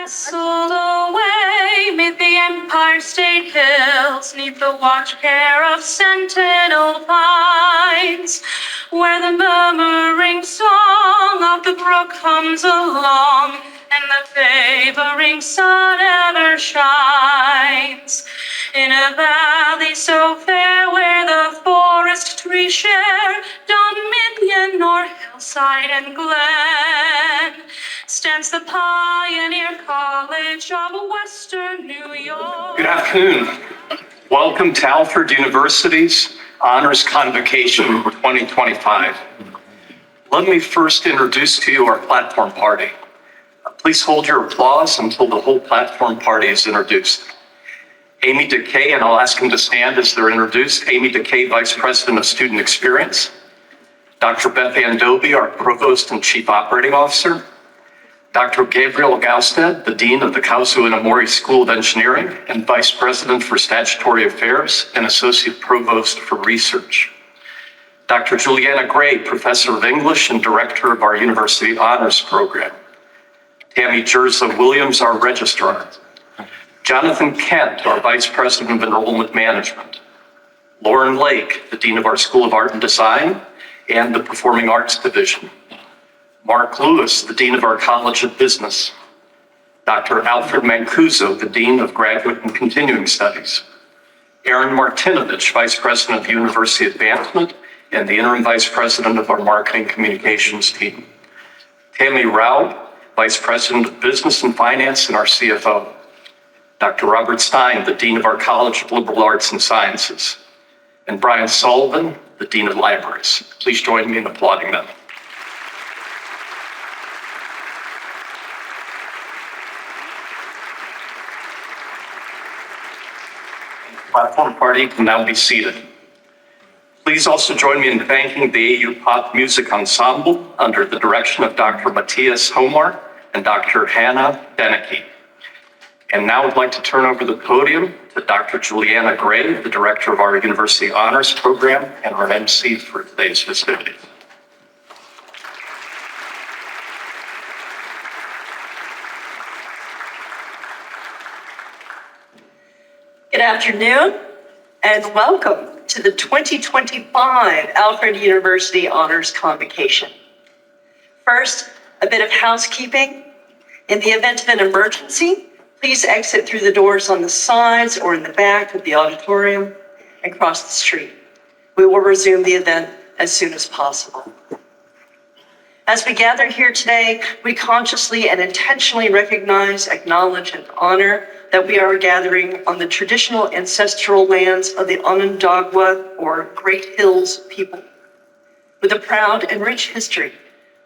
nestled away mid the Empire State Hills, neath the watch care of sentinel pines, where the murmuring song of the brook hums along, and the favoring sun ever shines. In a valley so fair, where the forest trees share dominion o'er hillside and glen, stands the Pioneer College of Western New York. Good afternoon. Welcome to Alfred University's Honors Convocation 2025. Let me first introduce to you our platform party. Please hold your applause until the whole platform party is introduced. Amy DeKay, and I'll ask them to stand as they're introduced. Amy DeKay, Vice President of Student Experience. Dr. Beth Andobi, our Provost and Chief Operating Officer. Dr. Gabriel Gausted, the Dean of the Kausu Inamori School of Engineering and Vice President for Statutory Affairs and Associate Provost for Research. Dr. Juliana Gray, Professor of English and Director of our University Honors Program. Tammy Jerza Williams, our Registrar. Jonathan Kent, our Vice President of Enrollment Management. Lauren Lake, the Dean of our School of Art and Design and the Performing Arts Division. Mark Lewis, the Dean of our College of Business. Dr. Alfred Mancuso, the Dean of Graduate and Continuing Studies. Aaron Martinovich, Vice President of University Advancement and the Interim Vice President of our Marketing Communications team. Tammy Rao, Vice President of Business and Finance and our CFO. Dr. Robert Stein, the Dean of our College of Liberal Arts and Sciences. And Brian Sullivan, the Dean of Libraries. Please join me in applauding them. Platform party can now be seated. Please also join me in thanking the AU Pop Music Ensemble under the direction of Dr. Matthias Homar and Dr. Hannah Beneke. And now I'd like to turn over the podium to Dr. Juliana Gray, the Director of our University Honors Program and our MC for today's festivities. Good afternoon and welcome to the 2025 Alfred University Honors Convocation. First, a bit of housekeeping. In the event of an emergency, please exit through the doors on the sides or in the back of the auditorium and cross the street. We will resume the event as soon as possible. As we gather here today, we consciously and intentionally recognize, acknowledge, and honor that we are gathering on the traditional ancestral lands of the Onondaga, or Great Hills people. With a proud and rich history,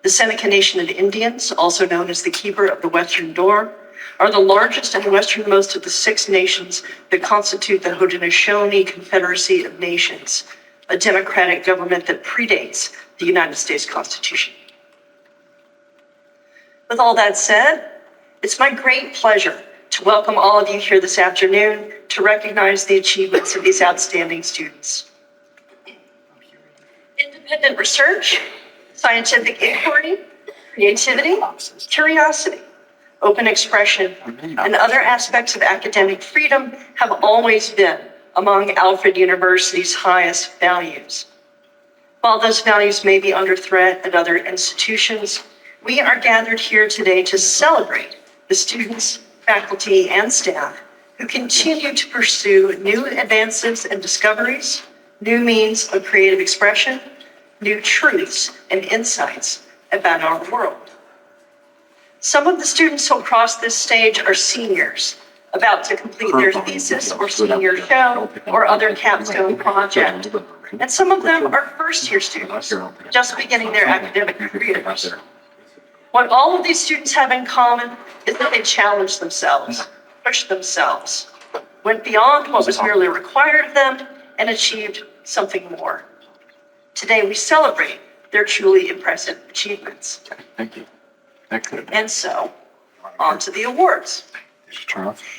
the Seneca Nation of Indians, also known as the Keeper of the Western Door, are the largest and westernmost of the 6 nations that constitute the Haudenosaunee Confederacy of Nations, a democratic government that predates the United States Constitution. With all that said, it's my great pleasure to welcome all of you here this afternoon to recognize the achievements of these outstanding students. Independent research, scientific inquiry, creativity, curiosity, open expression, and other aspects of academic freedom have always been among Alfred University's highest values. While those values may be under threat at other institutions, we are gathered here today to celebrate the students, faculty, and staff who continue to pursue new advances and discoveries, new means of creative expression, new truths and insights about our world. Some of the students who cross this stage are seniors, about to complete their thesis or senior show or other capstone project. And some of them are first-year students, just beginning their academic careers. What all of these students have in common is that they challenged themselves, pushed themselves, went beyond what was merely required of them, and achieved something more. Today, we celebrate their truly impressive achievements. Thank you. And so, on to the awards.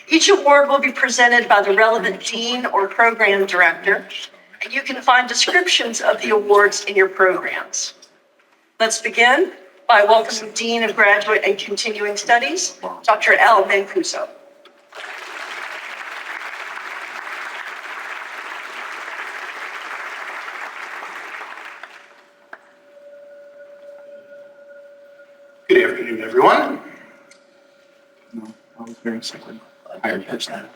Each award will be presented by the relevant dean or program director, and you can find descriptions of the awards in your programs. Let's begin I welcome the Dean of Graduate and Continuing Studies, Dr. Al Mancuso. Good afternoon, everyone. I was very excited. I catch that.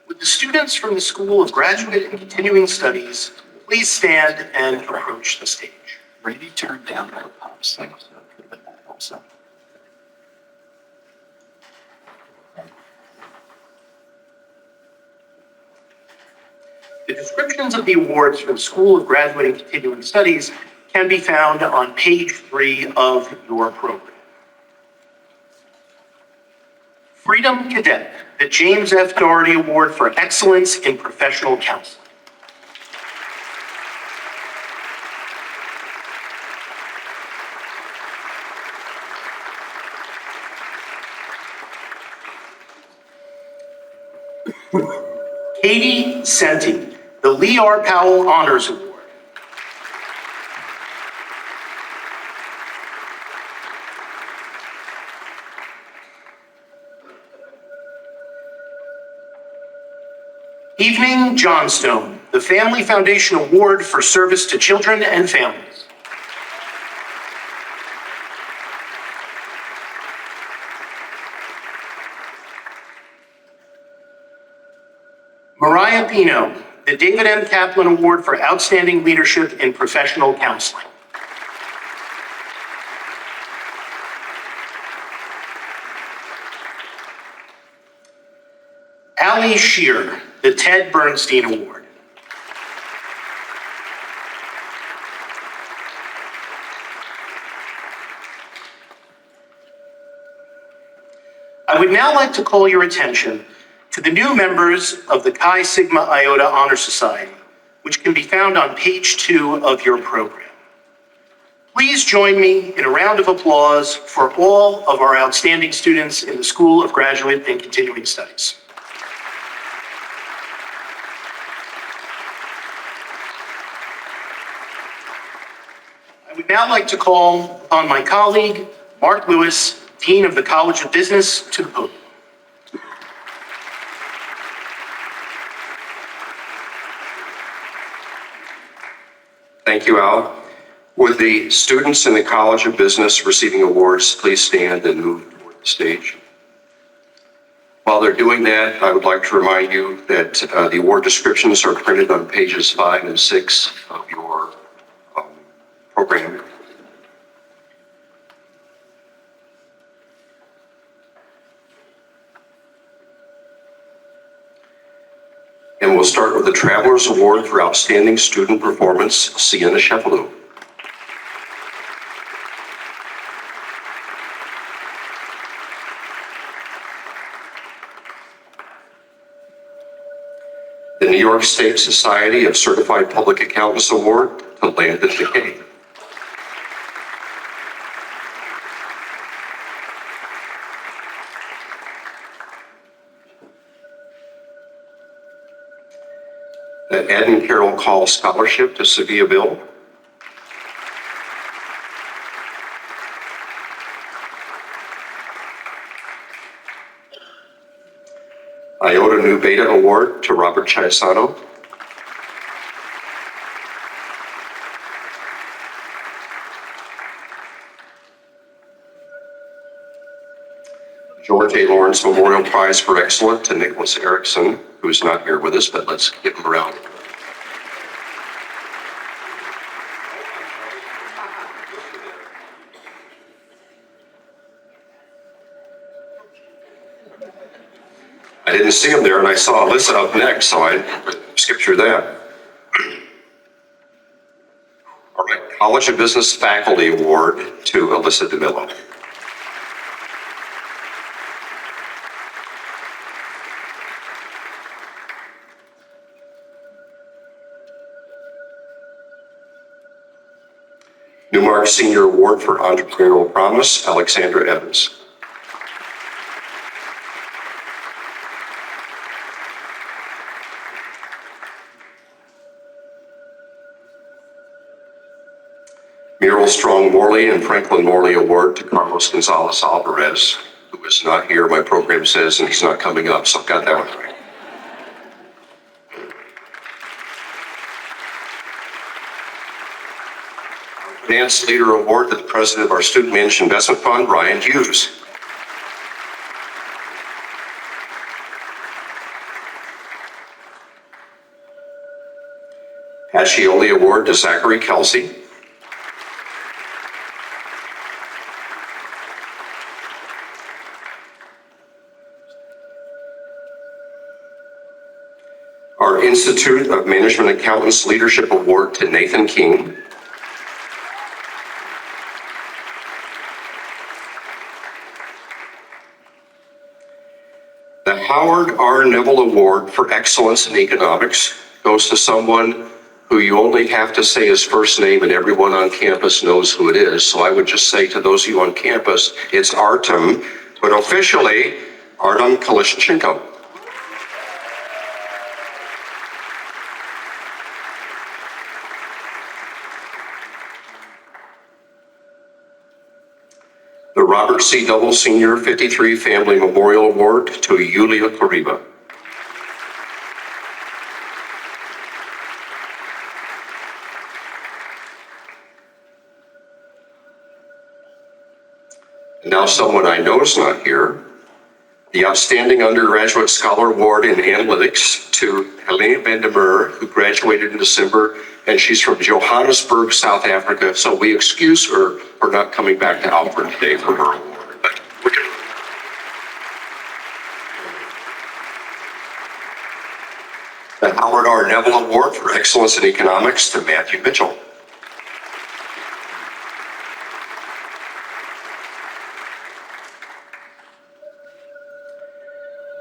Would the students from the School of Graduate and Continuing Studies please stand and approach the stage? Brady turned down our pops thing, so it could have been that also. The descriptions of the awards for the School of Graduate and Continuing Studies can be found on page 3 of your program. Freedom Cadet, the James F. Doherty Award for Excellence in Professional Counseling. Katie Senti, the Lee R. Powell Honors Award. Evening Johnstone, the Family Foundation Award for Service to Children and Families. Mariah Pino, the David M. Kaplan Award for Outstanding Leadership in Professional Counseling. Allie Shear, the Ted Bernstein Award. I would now like to call your attention to the new members of the Chi Sigma Iota Honor Society, which can be found on page 2 of your program. Please join me in a round of applause for all of our outstanding students in the School of Graduate and Continuing Studies. I would now like to call upon my colleague, Mark Lewis, Dean of the College of Business, to the podium. Thank you, Al. Would the students in the College of Business receiving awards please stand and move toward the stage? While they're doing that, I would like to remind you that the award descriptions are printed on pages 5 and 6 of your program. And we'll start with the Travelers Award for Outstanding Student Performance, Sienna Sheffield. The New York State Society of Certified Public Accountants Award to Landon McKay. The Ed and Carol Call Scholarship to Sevilla Bill. Iota Nu Beta Award to Robert Chiasano. George A. Lawrence Memorial Prize for Excellence to Nicholas Erickson, who's not here with us, but let's give him a round. I didn't see him there, and I saw Alyssa up next, so I skipped through that. All right, College of Business Faculty Award to Alyssa DeMillo. Newmark Senior Award for Entrepreneurial Promise, Alexandra Evans. Muriel Strong Morley and Franklin Morley Award to Carlos Gonzalez Alvarez, who is not here, my program says, and he's not coming up, so I've got that one right. Finance Leader Award to the President of our Student Managed Investment Fund, Ryan Hughes. Pacioli Award to Zachary Kelsey. Our Institute of Management Accountants Leadership Award to Nathan King. The Howard R. Neville Award for Excellence in Economics goes to someone who you only have to say his first name and everyone on campus knows who it is. So I would just say to those of you on campus, it's Artem, but officially, Artem Kalishchenko. The Robert C. Double Senior 53 Family Memorial Award to Yulia Kariba. And now someone I know is not here. The Outstanding Undergraduate Scholar Award in Analytics to Helene van der Meer, who graduated in December, and she's from Johannesburg, South Africa, so we excuse her for not coming back to Alfred today for her award. But we're gonna... The Howard R. Neville Award for Excellence in Economics to Matthew Mitchell.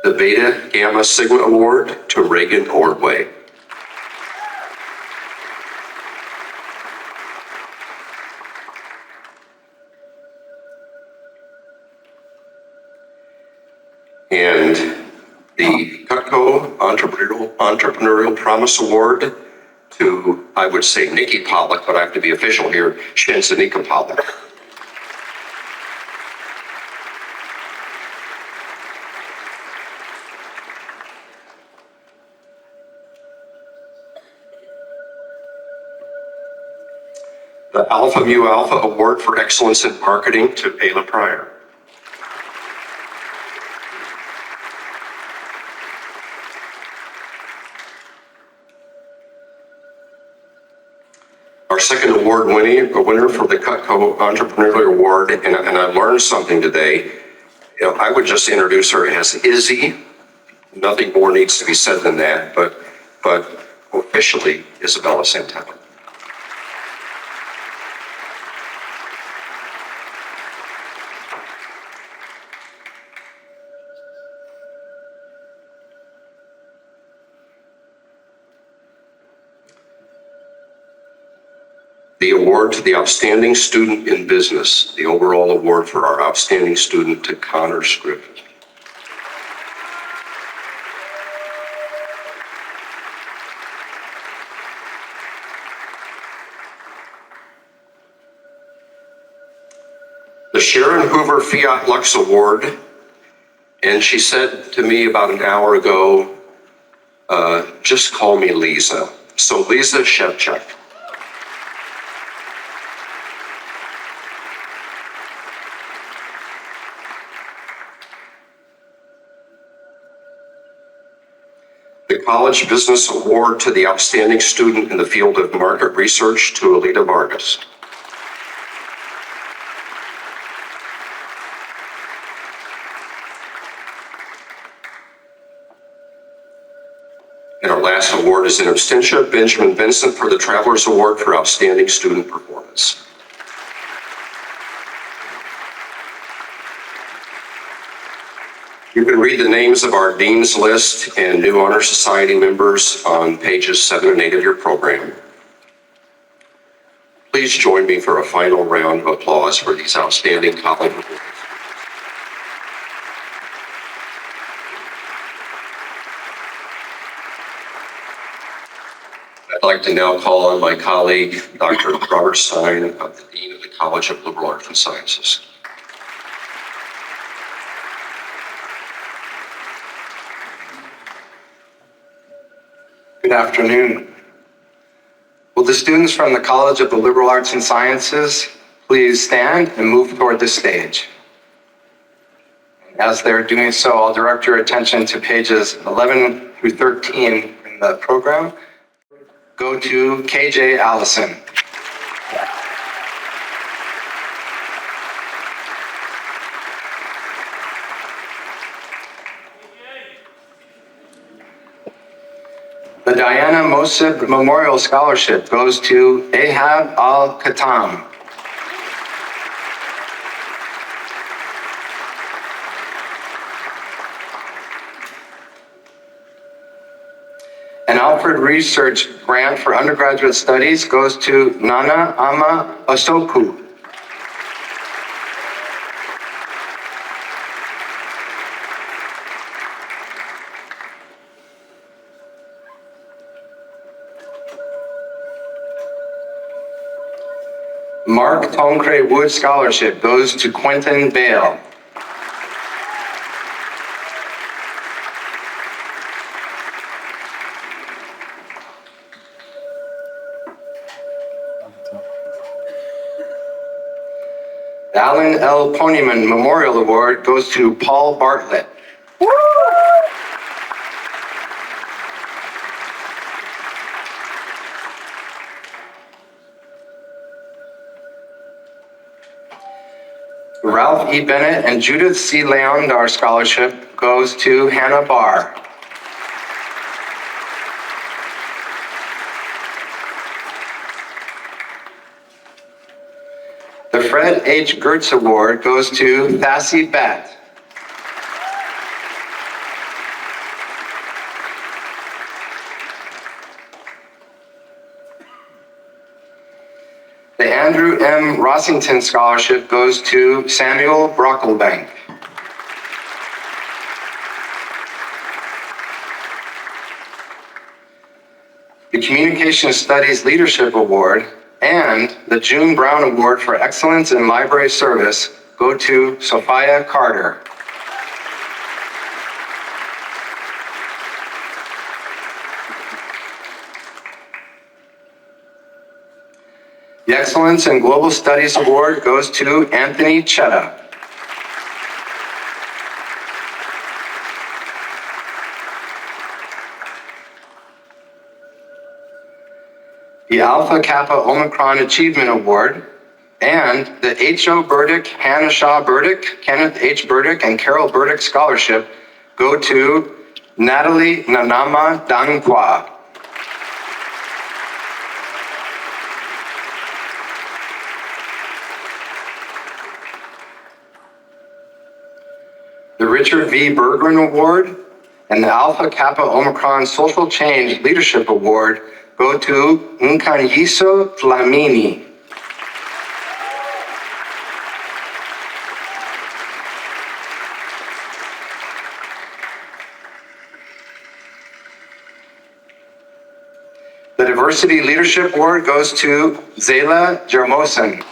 The Beta Gamma Sigma Award to Reagan Ordway. And the Cutco Entrepreneurial Promise Award to, I would say, Nikki Pollack, but I have to be official here, Shensanika Pollack. The Alpha Mu Alpha Award for Excellence in Marketing to Ayla Pryor. Our second award winner for the Cutco Entrepreneurial Award, and I learned something today. You know, I would just introduce her as Izzy. Nothing more needs to be said than that, but officially Isabella Santana. The award to the Outstanding Student in Business, the overall award for our outstanding student to Connor Scrift. The Sharon Hoover Fiat Lux Award, and she said to me about an hour ago, just call me Lisa. So Lisa Shevchuk. The College Business Award to the Outstanding Student in the Field of Market Research to Alita Vargas. And our last award is in absentia, Benjamin Vincent for the Travelers Award for Outstanding Student Performance. You can read the names of our Dean's List and new Honor Society members on pages 7 and 8 of your program. Please join me for a final round of applause for these outstanding college awards. I'd like to now call on my colleague, Dr. Robert Stein, the Dean of the College of Liberal Arts and Sciences. Good afternoon. Will the students from the College of the Liberal Arts and Sciences please stand and move toward the stage? As they're doing so, I'll direct your attention to pages 11 through 13 in the program. Go to KJ Allison. The Diana Mosib Memorial Scholarship goes to Ahab Al-Khatam. An Alfred Research Grant for undergraduate studies goes to Nana Ama Osoku. Mark Toncray Wood Scholarship goes to Quentin Bale. The Alan L. Ponyman Memorial Award goes to Paul Bartlett. Ralph E. Bennett and Judith C. Leondar Scholarship goes to Hannah Barr. The Fred H. Gertz Award goes to Thassie Batt. The Andrew M. Rossington Scholarship goes to Samuel Brocklebank. The Communication Studies Leadership Award and the June Brown Award for Excellence in Library Service go to Sophia Carter. The Excellence in Global Studies Award goes to Anthony Chetta. The Alpha Kappa Omicron Achievement Award and the H.O. Burdick, Hannah Shaw Burdick, Kenneth H. Burdick, and Carol Burdick Scholarship go to Natalie Nanama Dankwa. The Richard V. Berggren Award and the Alpha Kappa Omicron Social Change Leadership Award go to Nkanyiso Dlamini. The Diversity Leadership Award goes to Zayla Jermosen.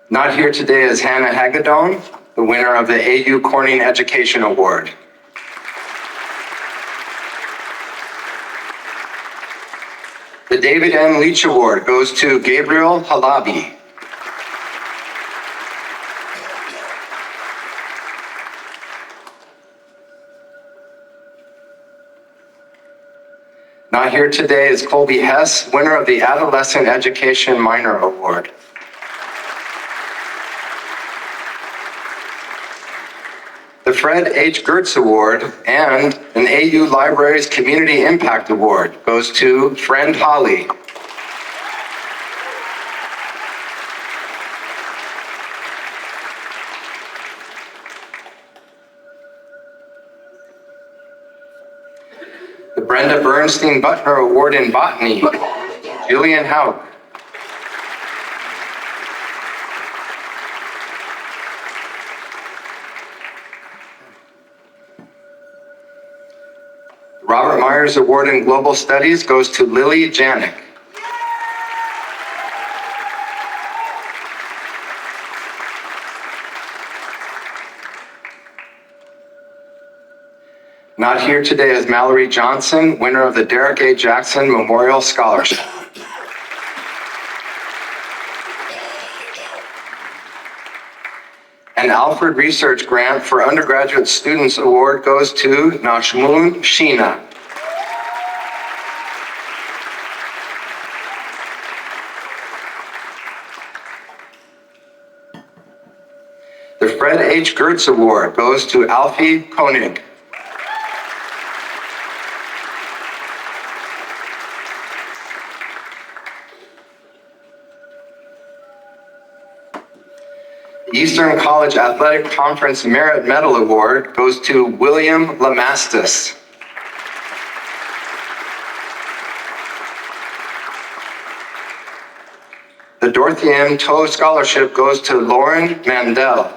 Not here today is Hannah Hagedorn, the winner of the AU Corning Education Award. The David M. Leach Award goes to Gabriel Halabi. Not here today is Colby Hess, winner of the Adolescent Education Minor Award. The Fred H. Gertz Award and an AU Libraries Community Impact Award goes to Friend Holly. The Brenda Bernstein Butler Award in Botany, Julian Hauk. Fort Myers Award in Global Studies goes to Lily Janik. Not here today is Mallory Johnson, winner of the Derek A. Jackson Memorial Scholarship. An Alfred Research Grant for Undergraduate Students Award goes to Nashmoon Sheena. The Fred H. Gertz Award goes to Alfie Koenig. The Eastern College Athletic Conference Merit Medal Award goes to William Lamastus. The Dorothy M. Toe Scholarship goes to Lauren Mandel.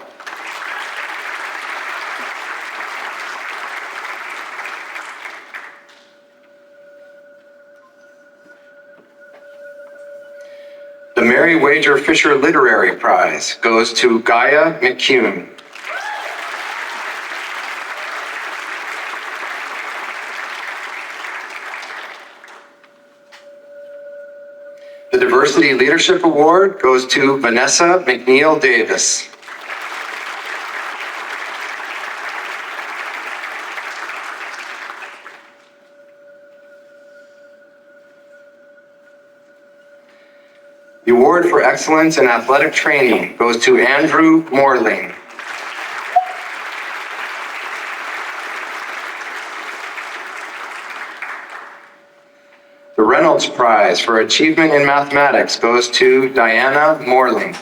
The Mary Wager Fisher Literary Prize goes to Gaia McCune. The Diversity Leadership Award goes to Vanessa McNeil Davis. The Award for Excellence in Athletic Training goes to Andrew Morling. The Reynolds Prize for Achievement in Mathematics goes to Diana Morling.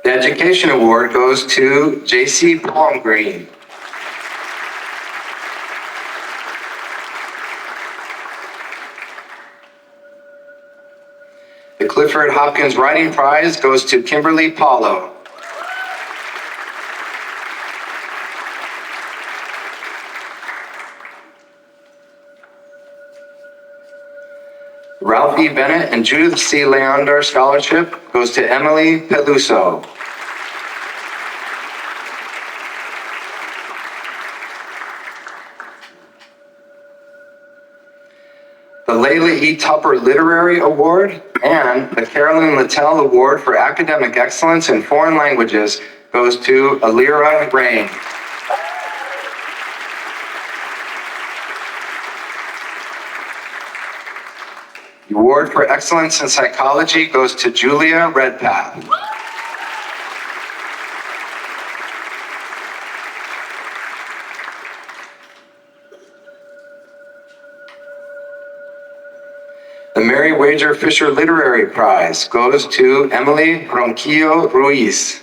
The Education Award goes to J.C. Palmgreen. The Clifford Hopkins Writing Prize goes to Kimberly Paulo. Ralph E. Bennett and Judith C. Leander Scholarship goes to Emily Peluso. The Layla E. Tupper Literary Award and the Carolyn Littell Award for Academic Excellence in Foreign Languages goes to Alira Rain. The Award for Excellence in Psychology goes to Julia Redpath. The Mary Wager Fisher Literary Prize goes to Emily Ronquillo Ruiz.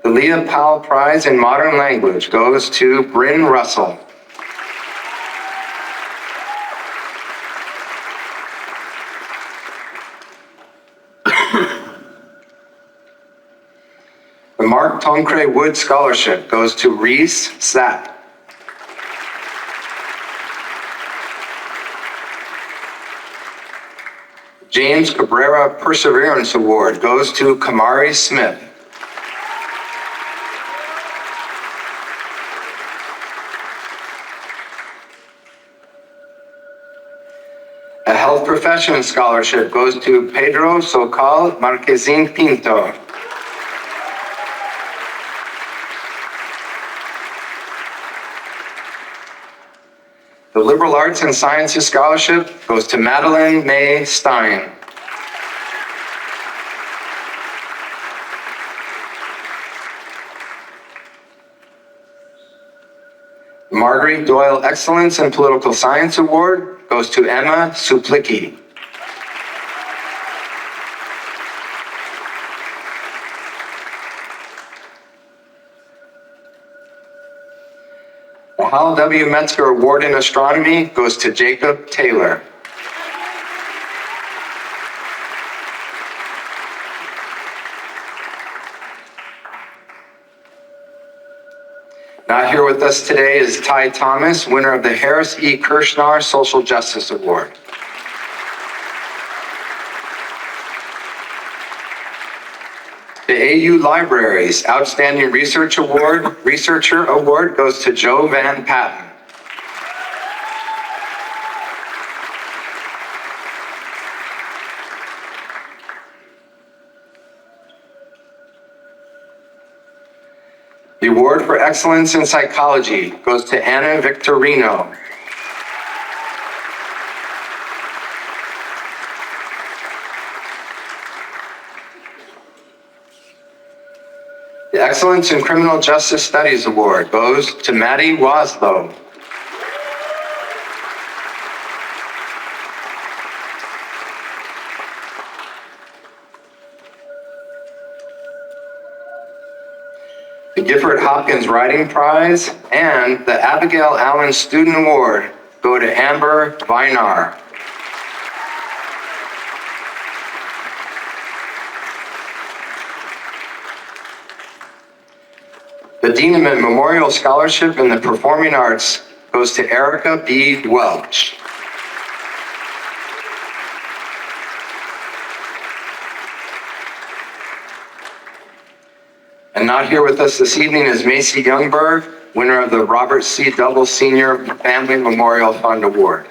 The Leah Powell Prize in Modern Language goes to Bryn Russell. The Mark Toncray Wood Scholarship goes to Reese Sapp. James Cabrera Perseverance Award goes to Kamari Smith. A Health Profession Scholarship goes to Pedro Socal Marquezin Pinto. The Liberal Arts and Sciences Scholarship goes to Madeline May Stein. The Marguerite Doyle Excellence in Political Science Award goes to Emma Suplicki. The The Hal W. Metzger Award in Astronomy goes to Jacob Taylor. Not here with us today is Ty Thomas, winner of the Harris E. Kirshner Social Justice Award. The AU Libraries Outstanding Researcher Award goes to Joe Van Patten. The award for excellence in psychology goes to Anna Victorino. The Excellence in Criminal Justice Studies Award goes to Maddie Waslow. The Gifford Hopkins Writing Prize and the Abigail Allen Student Award go to Amber Vinar. The Dieneman Memorial Scholarship in the Performing Arts goes to Erica B. Welch. And not here with us this evening is Macy Youngberg, winner of the Robert C. Double Senior Family Memorial Fund Award.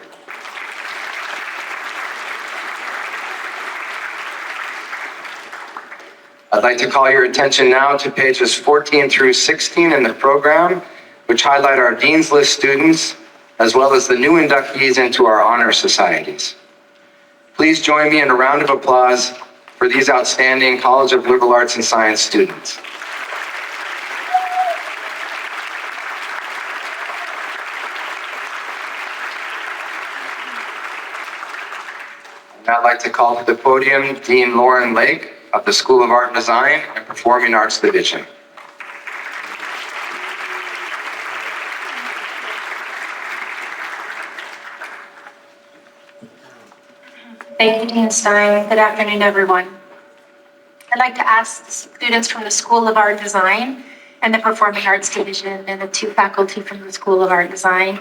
I'd like to call your attention now to pages 14 through 16 in the program, which highlight our Dean's List students, as well as the new inductees into our honor societies. Please join me in a round of applause for these outstanding College of Liberal Arts and Science students. I'd like to call to the podium Dean Lauren Lake of the School of Art and Design and Performing Arts Division. Thank you, Dean Stein. Good afternoon, everyone. I'd like to ask the students from the School of Art Design and the Performing Arts Division and the two faculty from the School of Art Design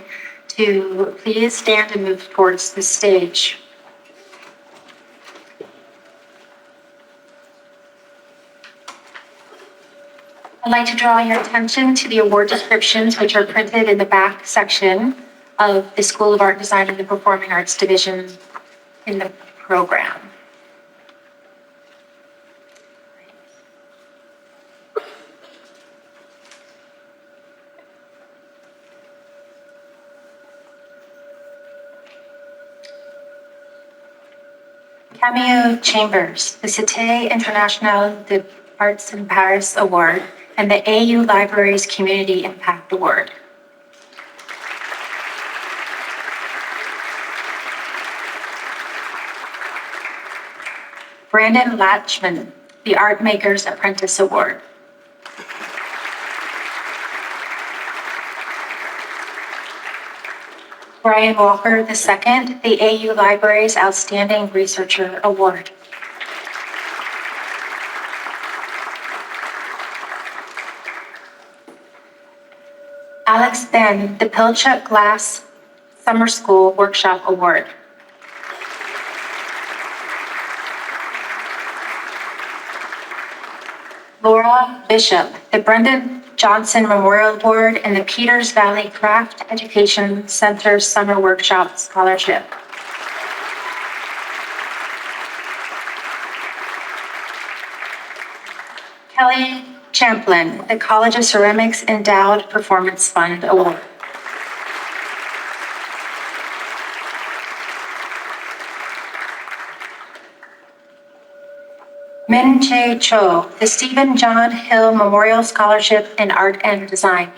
to please stand and move towards the stage. I'd like to draw your attention to the award descriptions, which are printed in the back section of the School of Art Design and the Performing Arts Division in the program. Cameo Chambers, the Cité Internationale des Arts in Paris Award, and the AU Libraries Community Impact Award. Brandon Latchman, the Art Maker's Apprentice Award. Brian Walker II, the AU Libraries Outstanding Researcher Award. Alex Ben, the Pilchuck Glass Summer School Workshop Award. Laura Bishop, the Brendan Johnson Memorial Award and the Peters Valley Craft Education Center Summer Workshop Scholarship. Kelly Champlin, the College of Ceramics Endowed Performance Fund Award. Min Che Cho, the Stephen John Hill Memorial Scholarship in Art and Design.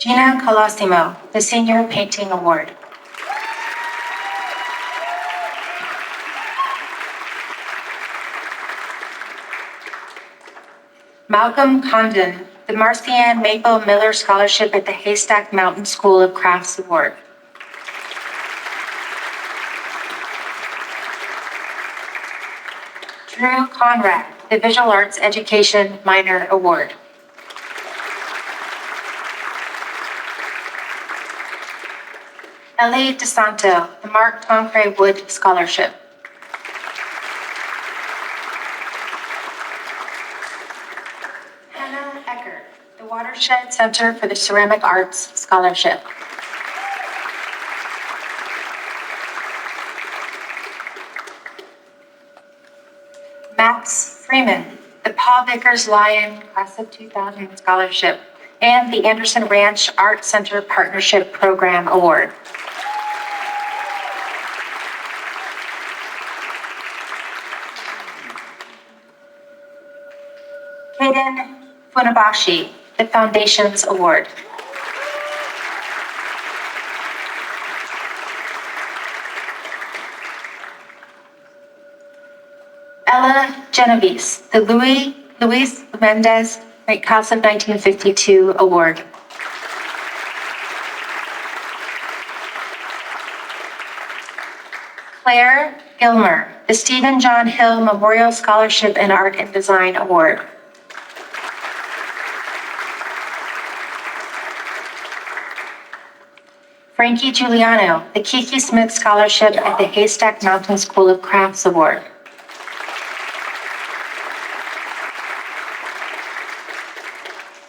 Gina Colosimo, the Senior Painting Award. Malcolm Condon, the Marcianne Maple Miller Scholarship at the Haystack Mountain School of Crafts Award. Drew Conrad, the Visual Arts Education Minor Award. Ellie DeSanto, the Mark Tonfrey Wood Scholarship. Hannah Eckert, the Watershed Center for the Ceramic Arts Scholarship. Max Freeman, the Paul Vickers Lyon Class of 2000 Scholarship, and the Anderson Ranch Art Center Partnership Program Award. Kaden Funabashi, the Foundations Award. Ella Genovese, the Luis Mendez Class of 1952 Award. Claire Gilmer, the Stephen John Hill Memorial Scholarship in Art and Design Award. Frankie Giuliano, the Kiki Smith Scholarship at the Haystack Mountain School of Crafts Award.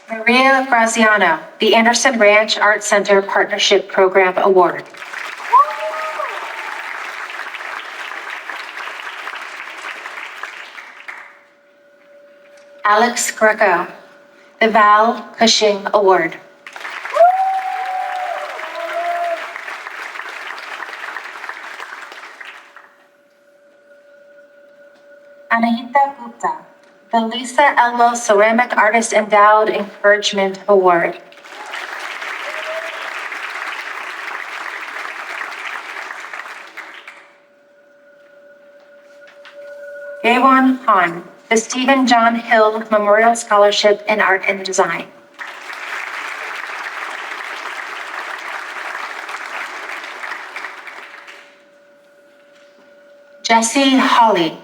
Maria Graziano, the Anderson Ranch Art Center Partnership Program Award. Alex Greco, the Val Cushing Award. Anahita Gupta, the Lisa Elmo Ceramic Artist Endowed Encouragement Award. Gaywan Han, the Stephen John Hill Memorial Scholarship in Art and Design. Jesse Hawley,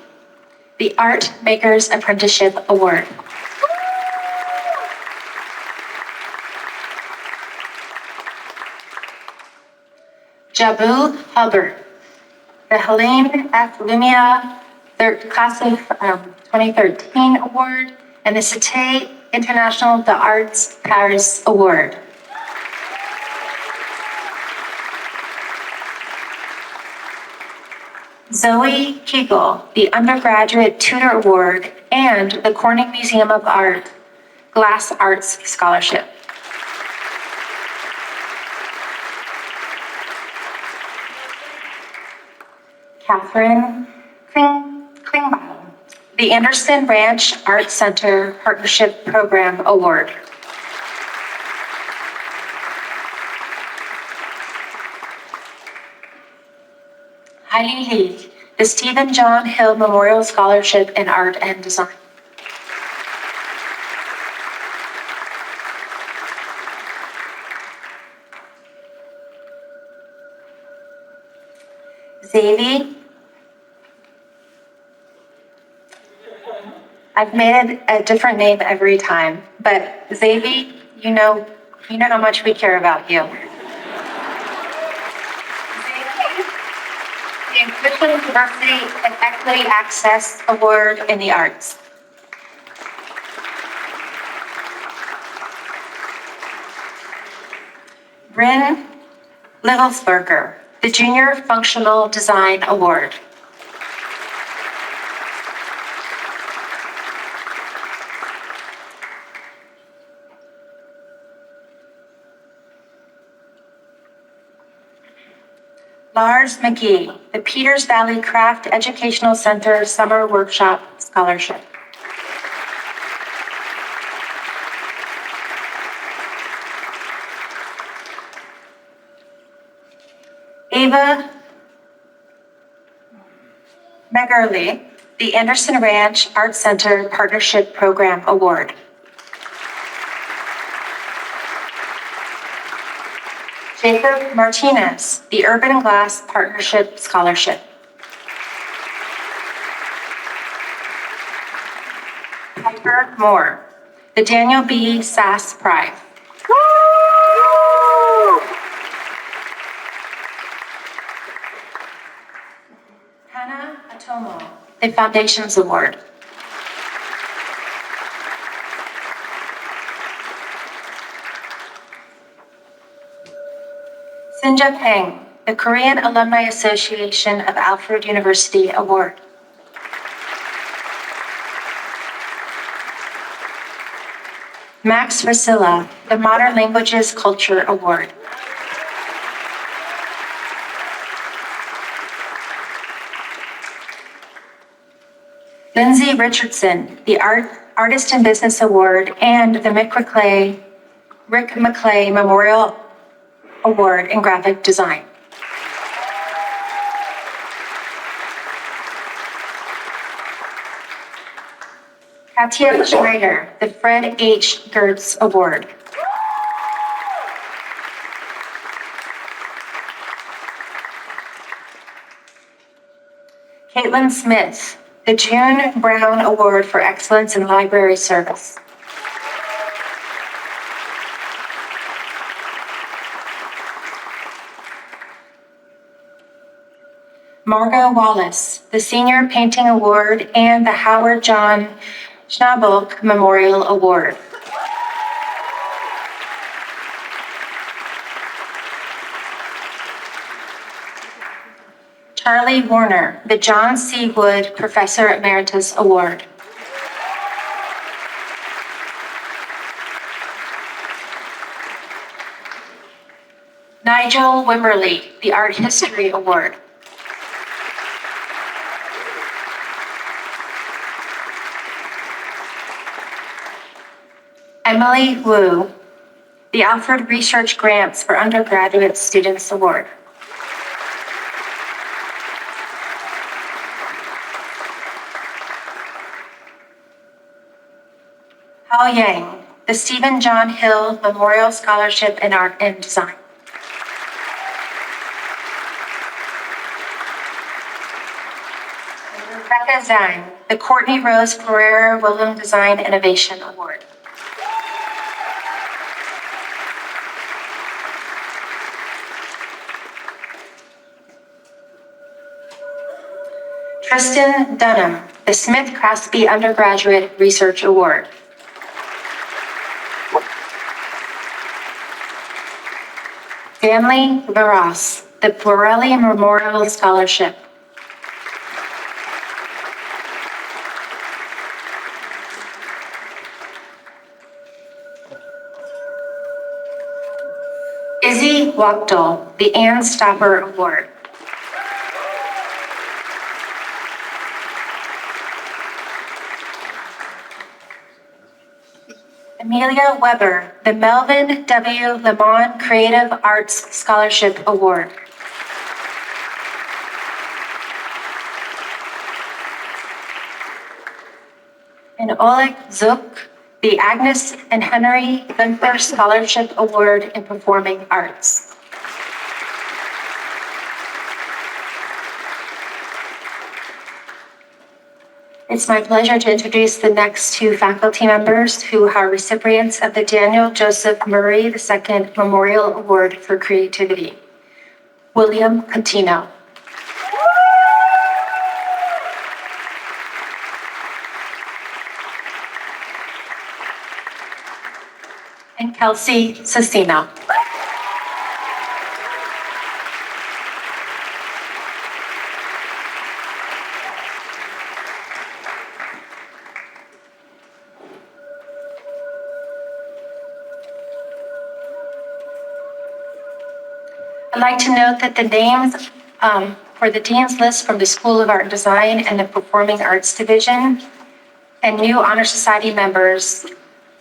the Art Makers Apprenticeship Award. Jabu Hubbard, the Helene F. Lumia Class of 2013 Award, and the Cité International des Arts Paris Award. Zoe Kegel, the Undergraduate Tutor Award, and the Corning Museum of Art Glass Arts Scholarship. Catherine Klingbeil, the Anderson Ranch Art Center Partnership Program Award. Heidi Lee, the Stephen John Hill Memorial Scholarship in Art and Design. Xavier, I've made it a different name every time, but Xavier, you know how much we care about you. The Inclusion, Diversity, and Equity Access Award in the Arts. Bryn Livelsberger, the Junior Functional Design Award. Lars McGee, the Peters Valley Craft Educational Center Summer Workshop Scholarship. Ava Megerle, the Anderson Ranch Art Center Partnership Program Award. Jacob Martinez, the Urban Glass Partnership Scholarship. Piper Moore, the Daniel B. Sass Prize. Hannah Atomo, the Foundations Award. Sinja Peng, the Korean Alumni Association of Alfred University Award. Max Rasilla, the Modern Languages Culture Award. Lindsay Richardson, the Artist in Business Award and the Rick McClay Memorial Award in Graphic Design. Katia Schneider, the Fred H. Gertz Award. Caitlin Smith, the June Brown Award for Excellence in Library Service. Margot Wallace, the Senior Painting Award and the Howard John Schnabel Memorial Award. Charlie Warner, the John C. Wood Professor Emeritus Award. Nigel Wimberly, the Art History Award. Emily Wu, the Alfred Research Grants for Undergraduate Students Award. Hao Yang, the Stephen John Hill Memorial Scholarship in Art and Design. Rebecca Zhang, the Courtney Rose Ferrer Willem Design Innovation Award. Tristan Dunham, the Smith Crosby Undergraduate Research Award. Stanley Barras, the Borelli Memorial Scholarship. Izzy Wachtel, the Ann Stopper Award. Amelia Weber, the Melvin W. Lemon Creative Arts Scholarship Award. And Oleg Zuk, the Agnes and Henry Gunther Scholarship Award in Performing Arts. It's my pleasure to introduce the next two faculty members who are recipients of the Daniel Joseph Murray II Memorial Award for Creativity. William Contino. And Kelsey Cecina. I'd like to note that the names for the Dean's List from the School of Art and Design and the Performing Arts Division and new Honor Society members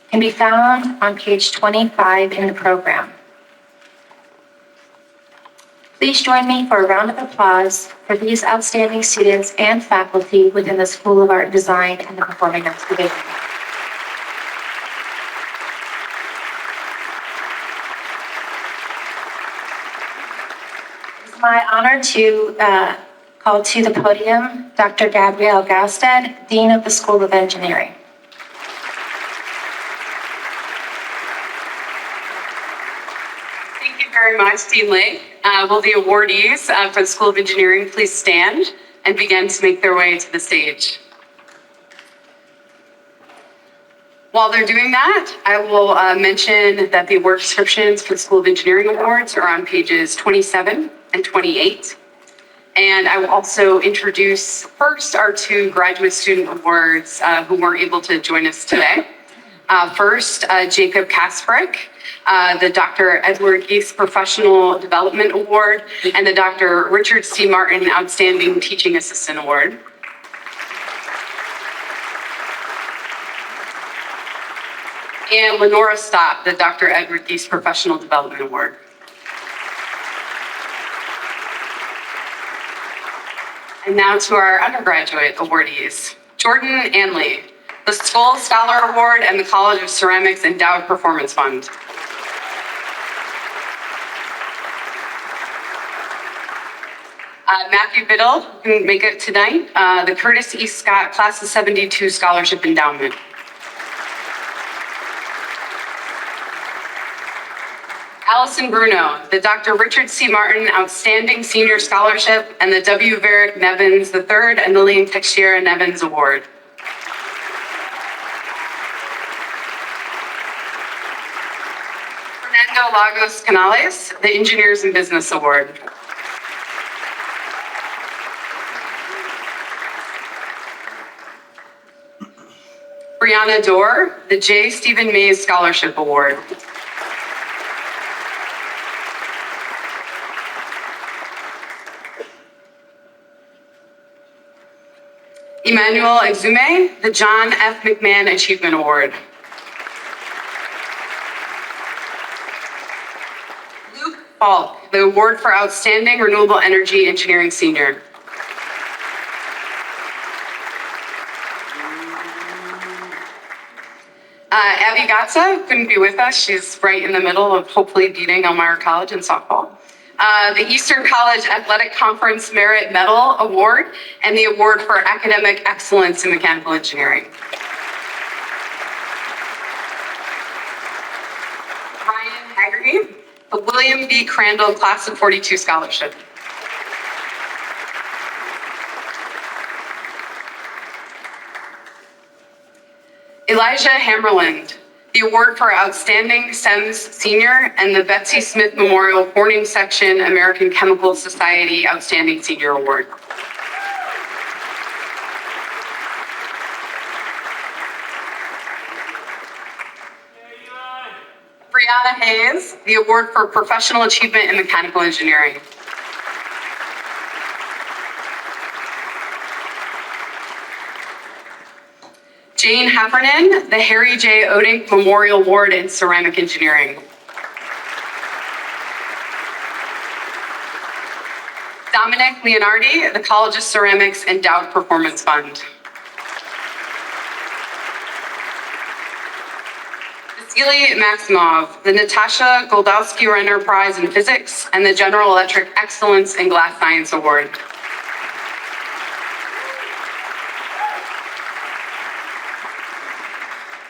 can be found on page 25 in the program. Please join me for a round of applause for these outstanding students and faculty within the School of Art and Design and the Performing Arts Division. It's my honor to call to the podium Dr. Gabrielle Gaustad, Dean of the School of Engineering. Thank you very much, Dean Lake. Will the awardees for the School of Engineering please stand and begin to make their way to the stage? While they're doing that, I will mention that the award descriptions for the School of Engineering Awards are on pages 27 and 28. And I will also introduce first our two graduate student awards who weren't able to join us today. First, Jacob Kasperick, the Dr. Edward Geese Professional Development Award, and the Dr. Richard C. Martin Outstanding Teaching Assistant Award. And Lenora Stott, the Dr. Edward Geese Professional Development Award. And now to our undergraduate awardees. Jordan Anley, the Skoll Scholar Award and the College of Ceramics Endowed Performance Fund. Matthew Biddle, who couldn't make it tonight, the Curtis E. Scott Class of 72 Scholarship Endowment. Allison Bruno, the Dr. Richard C. Martin Outstanding Senior Scholarship and the W. Varick Nevins III and Lillian Teixeira Nevins Award. Fernando Lagos Canales, the Engineers in Business Award. Brianna Dorr, the J. Stephen Mays Scholarship Award. Emmanuel Exume, the John F. McMahon Achievement Award. Luke Falk, the Award for Outstanding Renewable Energy Engineering Senior. Abby Gatza couldn't be with us. She's right in the middle of hopefully beating Elmira College in softball. The Eastern College Athletic Conference Merit Medal Award and the Award for Academic Excellence in Mechanical Engineering. Ryan Haggerty, the William B. Crandall Class of 42 Scholarship. Elijah Hammerland, the Award for Outstanding SEMS Senior and the Betsy Smith Memorial Corning Section American Chemical Society Outstanding Senior Award. Brianna Hayes, the Award for Professional Achievement in Mechanical Engineering. Jane Heffernan, the Harry J. Odink Memorial Award in Ceramic Engineering. Dominic Leonardi, the College of Ceramics Endowed Performance Fund. Vasily Maximov, the Natasha Goldowsky-Renner Prize in Physics and the General Electric Excellence in Glass Science Award.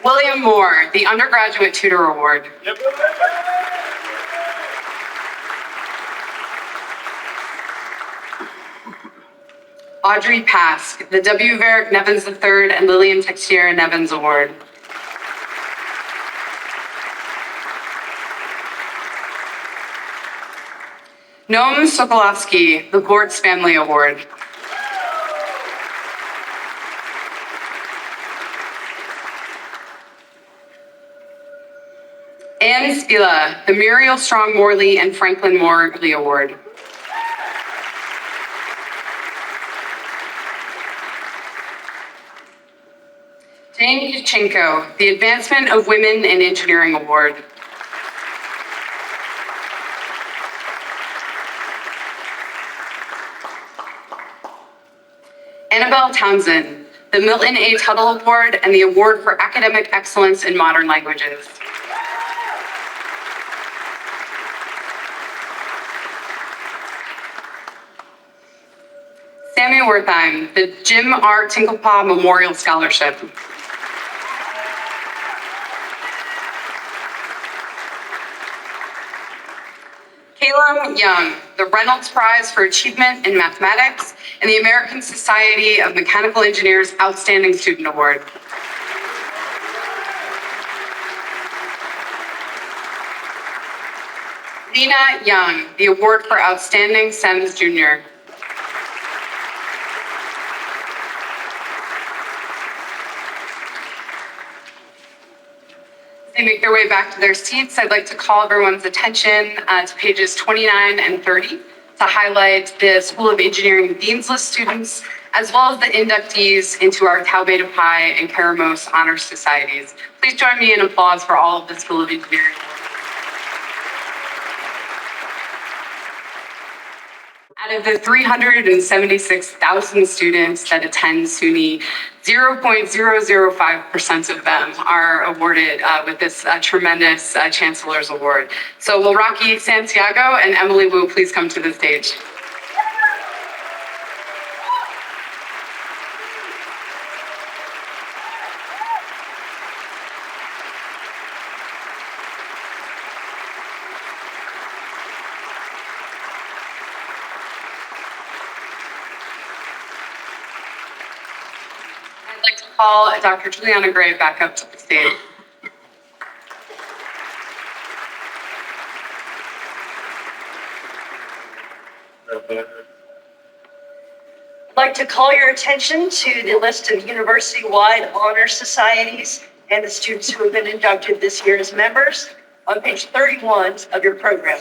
William Moore, the Undergraduate Tutor Award. Audrey Pask, the W. Varick Nevins III and Lillian Teixeira Nevins Award. Noam Sokolovsky, the Bortz Family Award. Anne Spila, the Muriel Strong Morley and Franklin Morley Award. Jane Yuchenko, the Advancement of Women in Engineering Award. Annabelle Townsend, the Milton A. Tuttle Award and the Award for Academic Excellence in Modern Languages. Sammy Wertheim, the Jim R. Tinklepaw Memorial Scholarship. Caleb Young, the Reynolds Prize for Achievement in Mathematics and the American Society of Mechanical Engineers Outstanding Student Award. Nina Young, the Award for Outstanding SEMS Junior. As they make their way back to their seats, I'd like to call everyone's attention to pages 29 and 30 to highlight the School of Engineering Dean's List students, as well as the inductees into our Tau Beta Pi and Karamos Honor Societies. Please join me in applause for all of the School of Engineering. Out of the 376,000 students that attend SUNY, 0.005% of them are awarded with this tremendous Chancellor's Award. So will Rocky Santiago and Emily Wu please come to the stage? I'd like to call Dr. Juliana Gray back up to the stage. I'd like to call your attention to the list of university-wide honor societies and the students who have been inducted this year as members on page 31 of your program.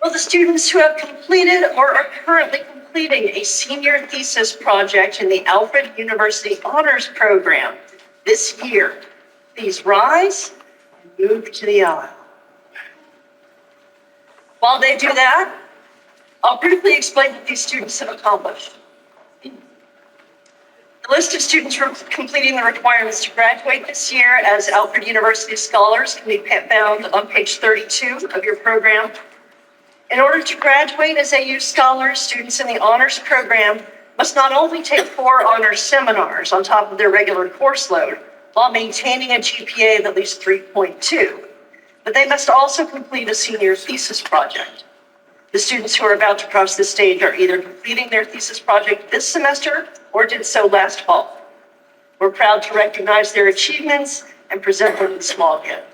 Will the students who have completed or are currently completing a senior thesis project in the Alfred University Honors Program this year, please rise and move to the aisle. While they do that, I'll briefly explain what these students have accomplished. The list of students completing the requirements to graduate this year as Alfred University scholars can be found on page 32 of your program. In order to graduate as AU scholars, students in the honors program must not only take 4 honors seminars on top of their regular course load while maintaining a GPA of at least 3.2, but they must also complete a senior thesis project. The students who are about to cross this stage are either completing their thesis project this semester or did so last fall. We're proud to recognize their achievements and present them with a small gift.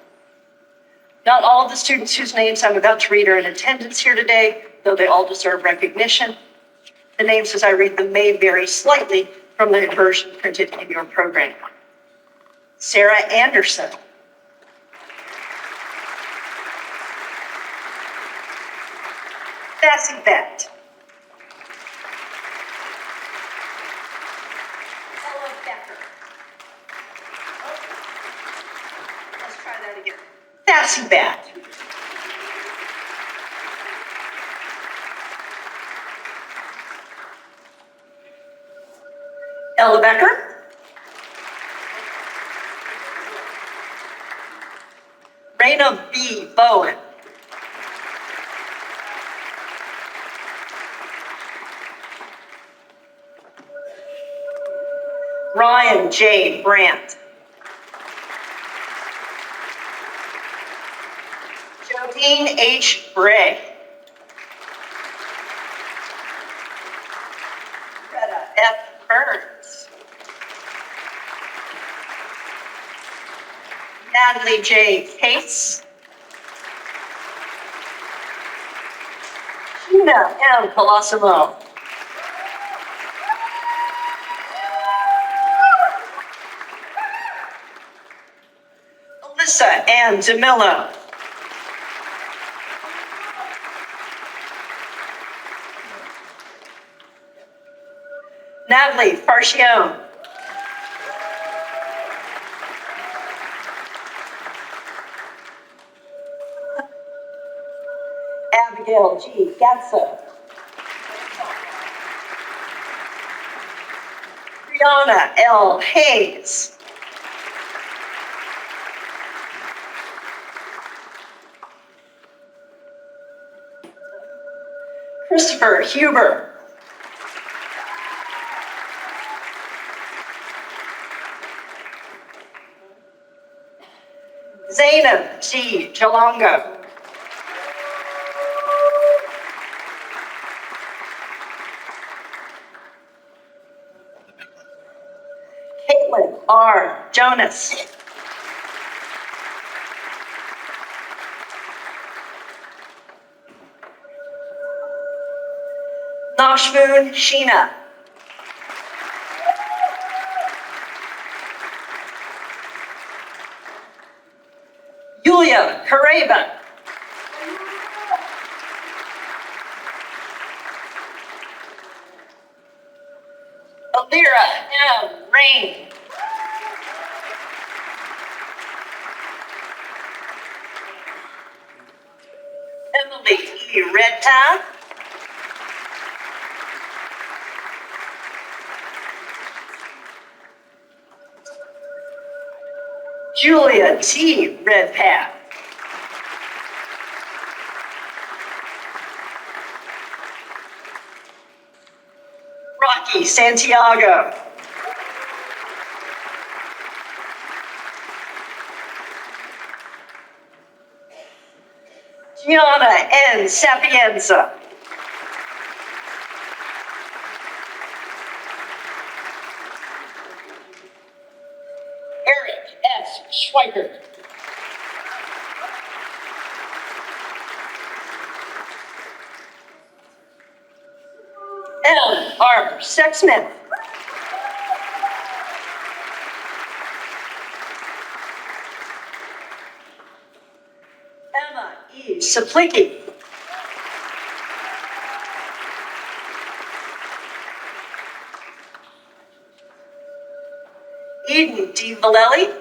Not all of the students whose names I'm about to read are in attendance here today, though they all deserve recognition. The names as I read them may vary slightly from the version printed in your program. Sarah Anderson. Bessie Bett. Ella Becker. Let's try that again. Bessie Bett. Ella Becker. Raina B. Bowen. Ryan J. Brandt. Jodine H. Bray. Greta F. Burns. Natalie J. Case. Gina M. Colosimo. Alyssa Ann DeMillo. Natalie Farchione. Abigail G. Gatso. Yana L. Hayes. Christopher Huber. Zainab G. Jalonga. Caitlin R. Jonas. Nashmoon Sheena. Yulia Kareba. Alira M. Rain. Emily E. Redpath. Julia T. Redpath. Rocky Santiago. Gianna N. Sapienza. Eric S. Schweikert. M. R. Sexsmith. Emma E. Saplicki. Eden D. Valelli.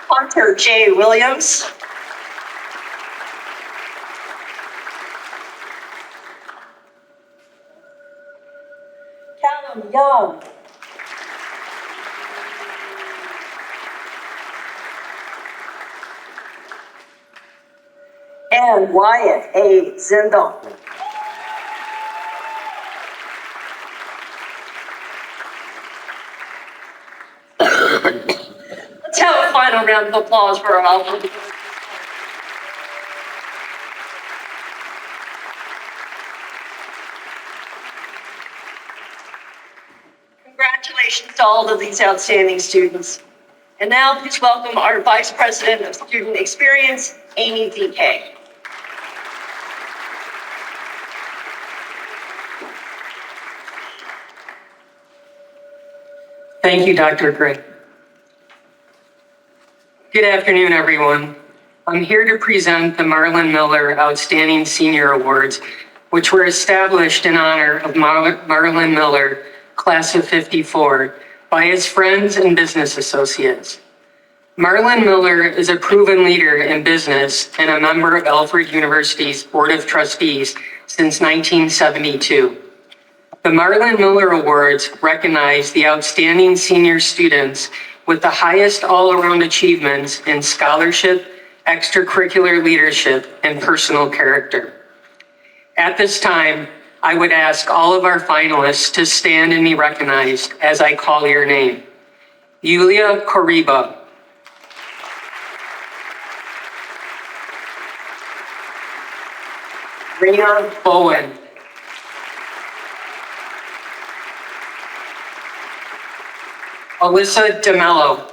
Hunter J. Williams. Callum Young. And Wyatt A. Zindel. Let's have a final round of applause for our Alfred. Congratulations to all of these outstanding students. And now please welcome our Vice President of Student Experience, Amy DK. Thank you, Dr. Gray. Good afternoon, everyone. I'm here to present the Marlon Miller Outstanding Senior Awards, which were established in honor of Marlon Miller, class of '54, by his friends and business associates. Marlon Miller is a proven leader in business and a member of Alfred University's Board of Trustees since 1972. The Marlon Miller Awards recognize the outstanding senior students with the highest all-around achievements in scholarship, extracurricular leadership, and personal character. At this time, I would ask all of our finalists to stand and be recognized as I call your name. Yulia Koriba. Raina Bowen. Alyssa DeMello.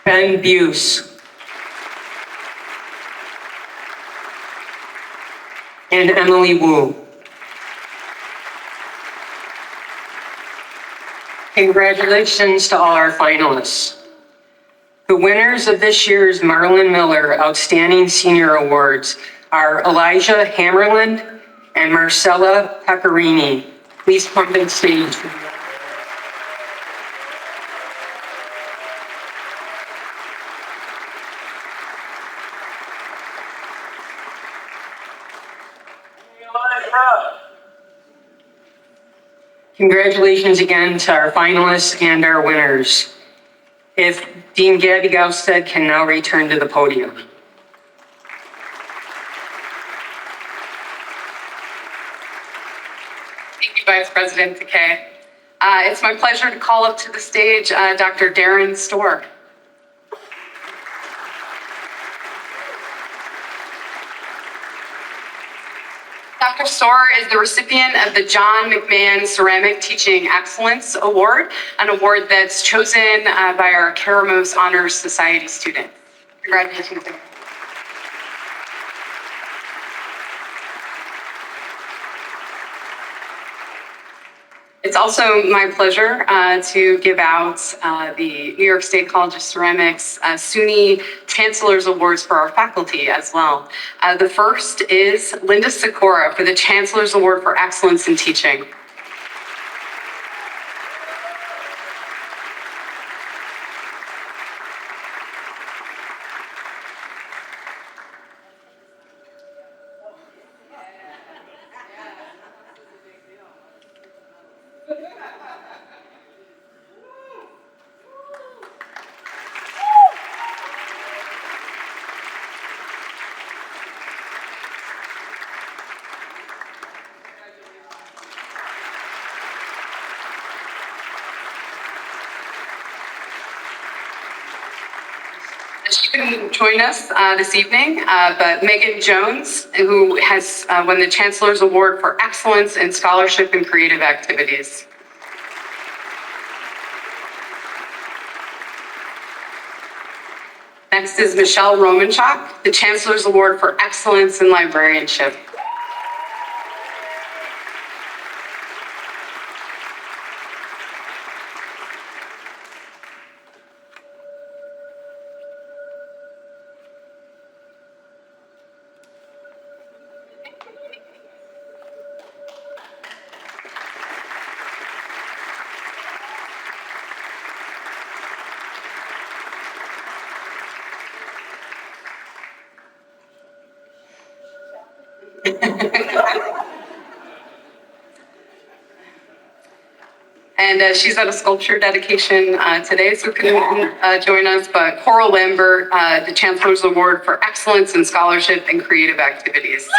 Ben Buse. And Emily Wu. Congratulations to all our finalists. The winners of this year's Marlon Miller Outstanding Senior Awards are Elijah Hammerland and Marcella Pecorini. Please come to the stage. Congratulations again to our finalists and our winners. If Dean Gabby Gausted can now return to the podium. Thank you, Vice President Takei. It's my pleasure to call up to the stage Dr. Darren Storr. Dr. Storr is the recipient of the John McMahon Ceramic Teaching Excellence Award, an award that's chosen by our Karamos Honors Society students. Congratulations. It's also my pleasure to give out the New York State College of Ceramics SUNY Chancellor's Awards for our faculty as well. The first is Linda Sikora for the Chancellor's Award for Excellence in Teaching. She couldn't join us this evening, but Megan Jones, who has won the Chancellor's Award for Excellence in Scholarship and Creative Activities. Next is Michelle Romanchuk, the Chancellor's Award for Excellence in Librarianship. And she's at a sculpture dedication today, so couldn't join us, but Coral Lambert, the Chancellor's Award for Excellence in Scholarship and Creative Activities.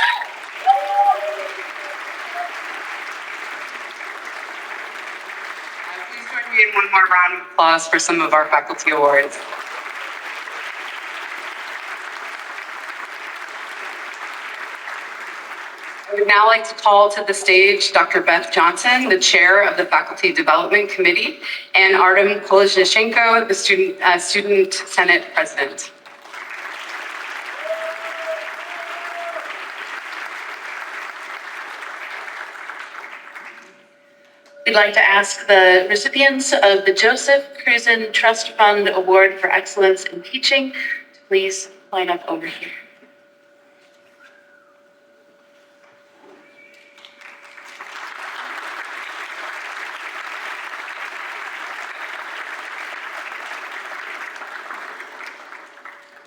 Please join me in one more round of applause for some of our faculty awards. I would now like to call to the stage Dr. Beth Johnson, the chair of the Faculty Development Committee, and Artem Koleshenko, the Student Senate President. We'd like to ask the recipients of the Joseph Cruzen Trust Fund Award for Excellence in Teaching to please line up over here.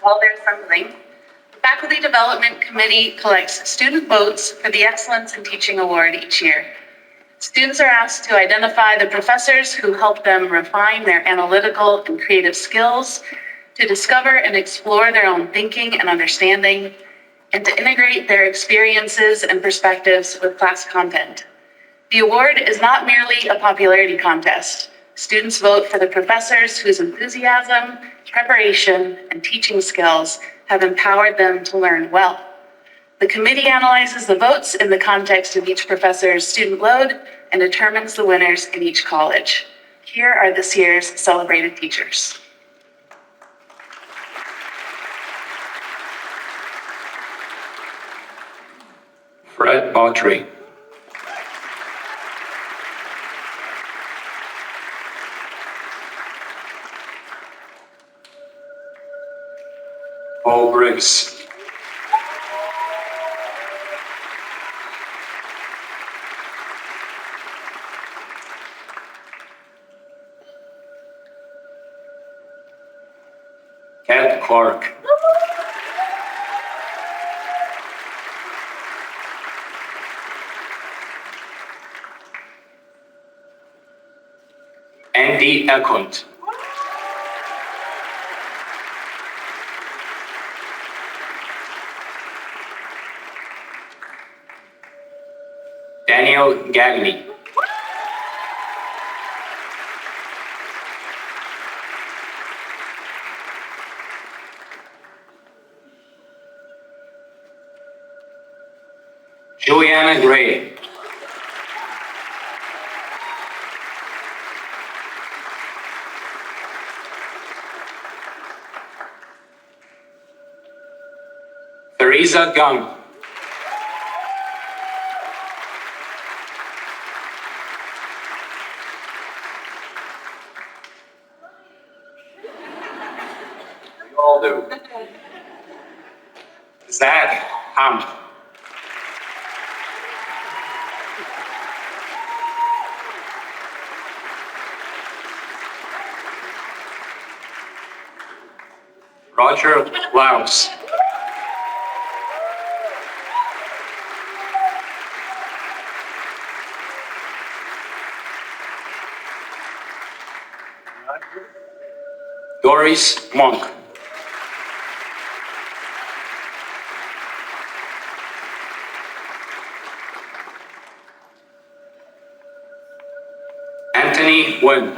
While they're assembling, the Faculty Development Committee collects student votes for the Excellence in Teaching Award each year. Students are asked to identify the professors who help them refine their analytical and creative skills, to discover and explore their own thinking and understanding, and to integrate their experiences and perspectives with class content. The award is not merely a popularity contest. Students vote for the professors whose enthusiasm, preparation, and teaching skills have empowered them to learn well. The committee analyzes the votes in the context of each professor's student load and determines the winners in each college. Here are this year's celebrated teachers. Fred Autry. Paul Briggs. Kat Clark. Andy Eklund. Daniel Gagny. Juliana Gray. Theresa Gung. We all do. Zach Ham. Roger Laus. Doris Monk. Anthony Wynn.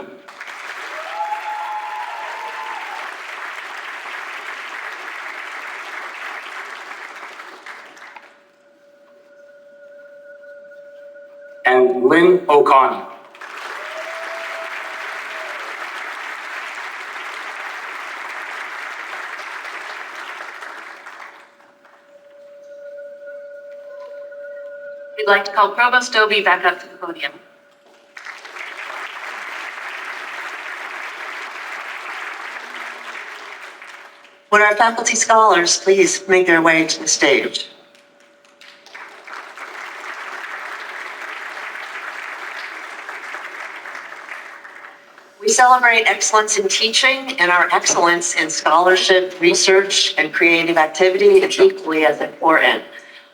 And Lynn O'Connor. We'd like to call Provost Dobie back up to the podium. Would our faculty scholars please make their way to the stage? We celebrate excellence in teaching, and our excellence in scholarship, research, and creative activity is equally as important.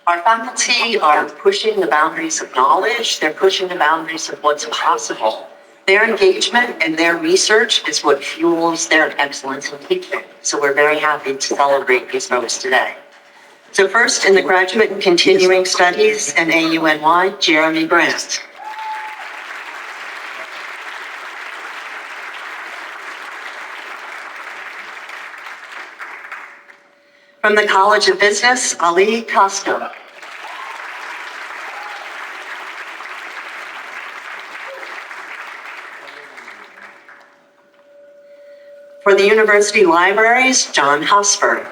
Our faculty are pushing the boundaries of knowledge. They're pushing the boundaries of what's possible. Their engagement and their research is what fuels their excellence in teaching. So we're very happy to celebrate these folks today. So first, in the Graduate and Continuing Studies and AUNY, Jeremy Grant. From the College of Business, Ali Costco. For the University Libraries, John Husford.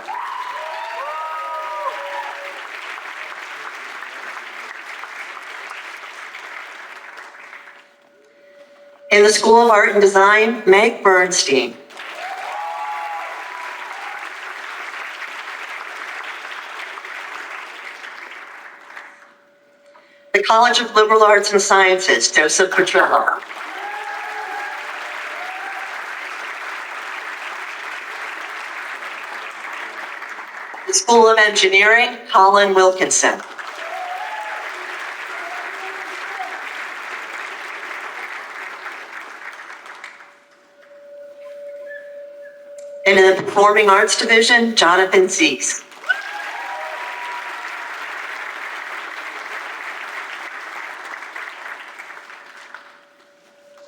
In the School of Art and Design, Meg Bernstein. The College of Liberal Arts and Sciences, Joseph Petrillo. The School of Engineering, Colin Wilkinson. And in the Performing Arts Division, Jonathan Zeese.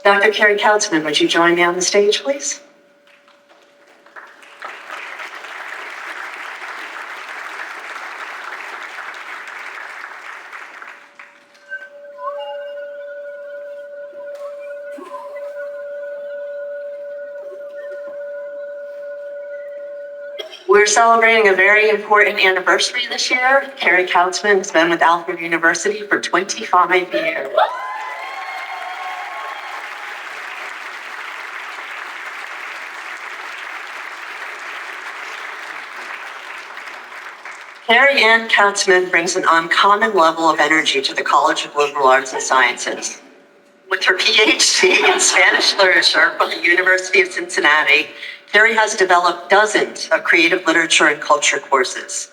Dr. Carrie Kautzman, would you join me on the stage, please? We're celebrating a very important anniversary this year. Carrie Kautzman has been with Alfred University for 25 years. Carrie Ann Kautzman brings an uncommon level of energy to the College of Liberal Arts and Sciences. With her PhD in Spanish literature from the University of Cincinnati, Carrie has developed dozens of creative literature and culture courses.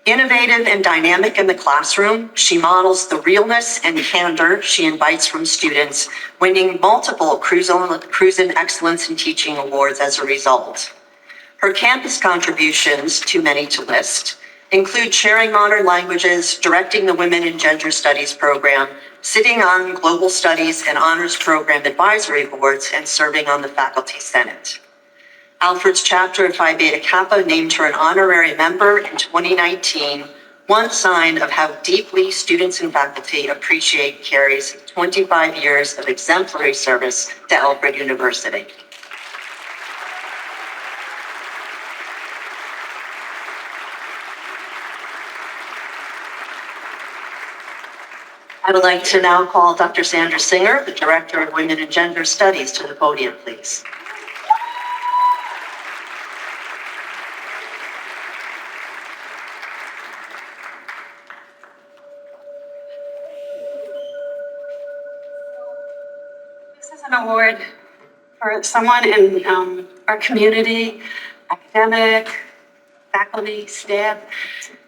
Innovative and dynamic in the classroom, she models the realness and candor she invites from students, winning multiple Cruisin' Excellence in Teaching awards as a result. Her campus contributions, too many to list, include sharing modern languages, directing the Women in Gender Studies program, sitting on Global Studies and Honors Program Advisory Boards, and serving on the Faculty Senate. Alfred's chapter of Phi Beta Kappa named her an honorary member in 2019, one sign of how deeply students and faculty appreciate Carrie's 25 years of exemplary service to Alfred University. I would like to now call Dr. Sandra Singer, the Director of Women and Gender Studies, to the podium, please. This is an award for someone in our community, academic, faculty, staff,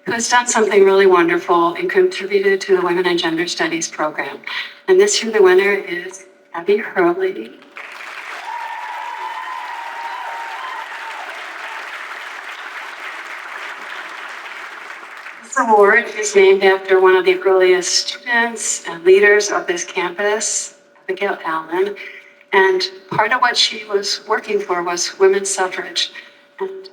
who has done something really wonderful and contributed to the Women and Gender Studies program. And this year, the winner is Abby Hurley. This award is named after one of the earliest students and leaders of this campus, Abigail Allen. And part of what she was working for was women's suffrage. And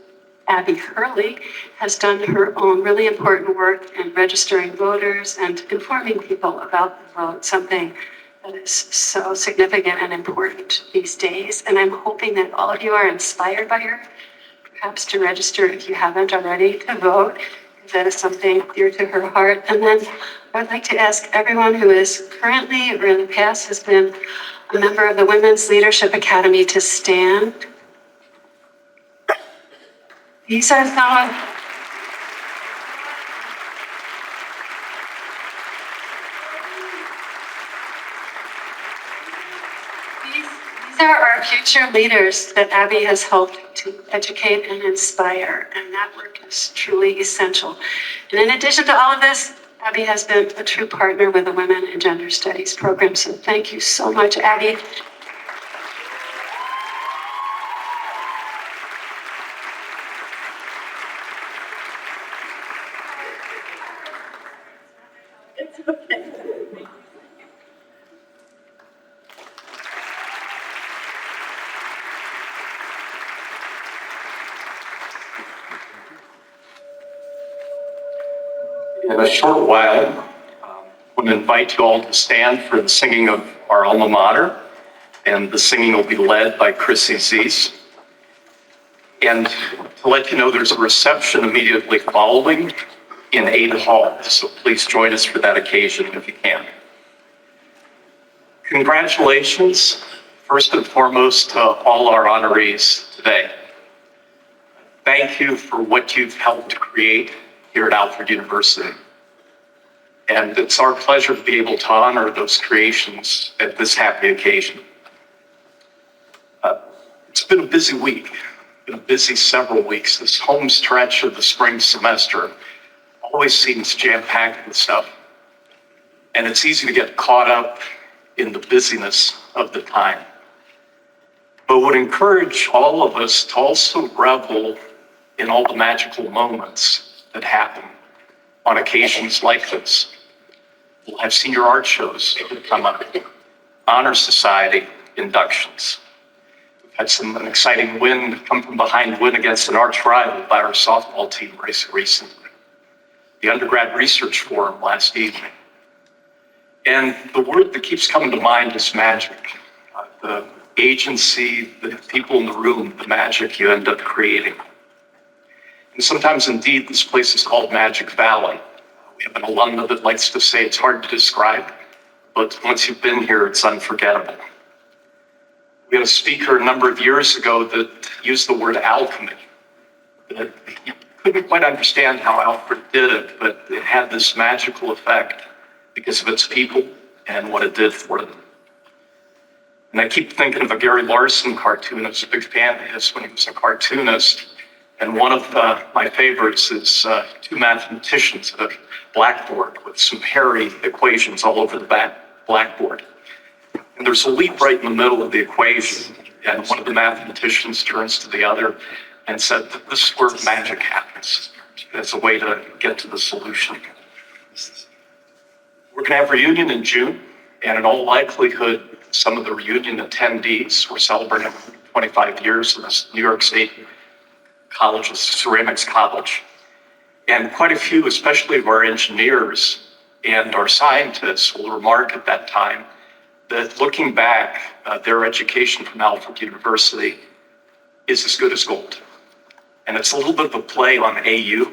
Abby Hurley has done her own really important work in registering voters and informing people about the vote, something that is so significant and important these days. And I'm hoping that all of you are inspired by her, perhaps to register if you haven't already to vote, because that is something dear to her heart. And then I would like to ask everyone who is currently or in the past has been a member of the Women's Leadership Academy to stand. These are some of these are our future leaders that Abby has helped to educate and inspire, and that work is truly essential. And in addition to all of this, Abby has been a true partner with the Women and Gender Studies program, so thank you so much, Abby. In a short while, I would invite you all to stand for the singing of our alma mater, and the singing will be led by Chrissy Zeese. And to let you know, there's a reception immediately following in 8 Hall, so please join us for that occasion if you can. Congratulations, first and foremost, to all our honorees today. Thank you for what you've helped to create here at Alfred University. And it's our pleasure to be able to honor those creations at this happy occasion. It's been a busy week, been a busy several weeks. This home stretch of the spring semester always seems jam-packed with stuff. And it's easy to get caught up in the busyness of the time. But would encourage all of us to also revel in all the magical moments that happen on occasions like this. We'll have senior art shows come up, honor society inductions. We've had an exciting win, come from behind win against an arch rival by our softball team recently. The undergrad research forum last evening. And the word that keeps coming to mind is magic. The agency, the people in the room, the magic you end up creating. And sometimes, indeed, this place is called Magic Valley. We have an alumna that likes to say it's hard to describe, but once you've been here, it's unforgettable. We had a speaker a number of years ago that used the word alchemy. That you couldn't quite understand how Alfred did it, but it had this magical effect because of its people and what it did for them. And I keep thinking of a Gary Larson cartoon. I was a big fan of his when he was a cartoonist. And one of my favorites is two mathematicians at a blackboard with some hairy equations all over the blackboard. And there's a leap right in the middle of the equation. And one of the mathematicians turns to the other and said, this is where magic happens. As a way to get to the solution. We're going to have a reunion in June, and in all likelihood, some of the reunion attendees, we're celebrating 25 years of this New York State College's Ceramics College. And quite a few, especially of our engineers and our scientists, will remark at that time that looking back, their education from Alfred University is as good as gold. And it's a little bit of a play on AU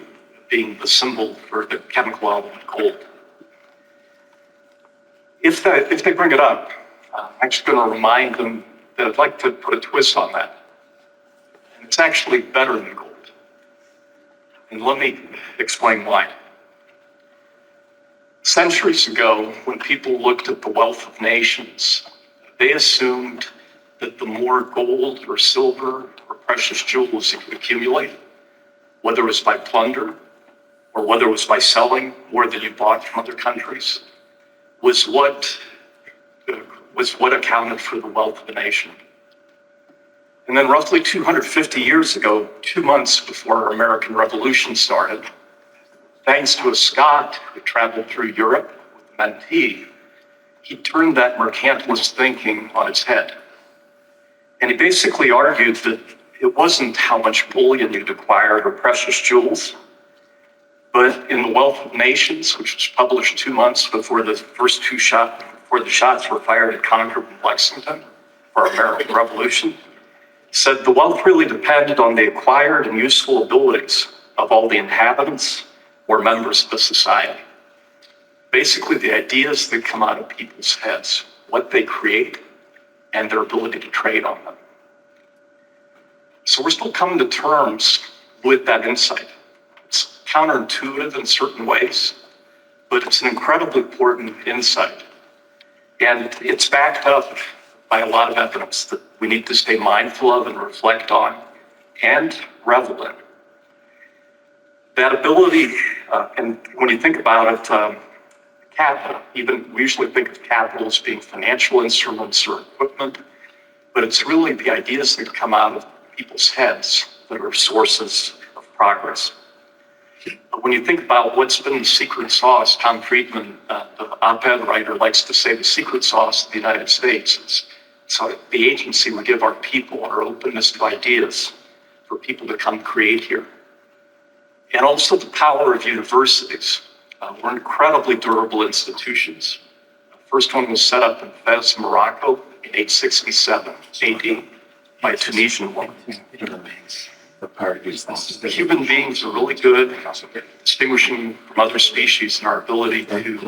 being the symbol for the chemical element gold. If they bring it up, I'm actually going to remind them that I'd like to put a twist on that. And it's actually better than gold. And let me explain why. Centuries ago, when people looked at the wealth of nations, they assumed that the more gold or silver or precious jewels you could accumulate, whether it was by plunder or whether it was by selling more than you bought from other countries, was what accounted for the wealth of a nation. And then roughly 250 years ago, 2 months before our American Revolution started, thanks to a Scot who traveled through Europe with a mentee, he turned that mercantilist thinking on its head. And he basically argued that it wasn't how much bullion you'd acquired or precious jewels, but in The Wealth of Nations, which was published 2 months before the shots were fired at Concord and Lexington for our American Revolution, said the wealth really depended on the acquired and useful abilities of all the inhabitants or members of the society. Basically, the ideas that come out of people's heads, what they create, and their ability to trade on them. So we're still coming to terms with that insight. It's counterintuitive in certain ways, but it's an incredibly important insight. And it's backed up by a lot of evidence that we need to stay mindful of and reflect on and revel in. That ability, and when you think about it, capital, even we usually think of capital as being financial instruments or equipment, but it's really the ideas that come out of people's heads that are sources of progress. But when you think about what's been the secret sauce, Tom Friedman, the op-ed writer, likes to say the secret sauce of the United States is so the agency we give our people, our openness to ideas for people to come create here. And also the power of universities. We're incredibly durable institutions. The first one was set up in Fez, Morocco in 867 AD by a Tunisian woman. Human beings are really good, distinguishing from other species in our ability to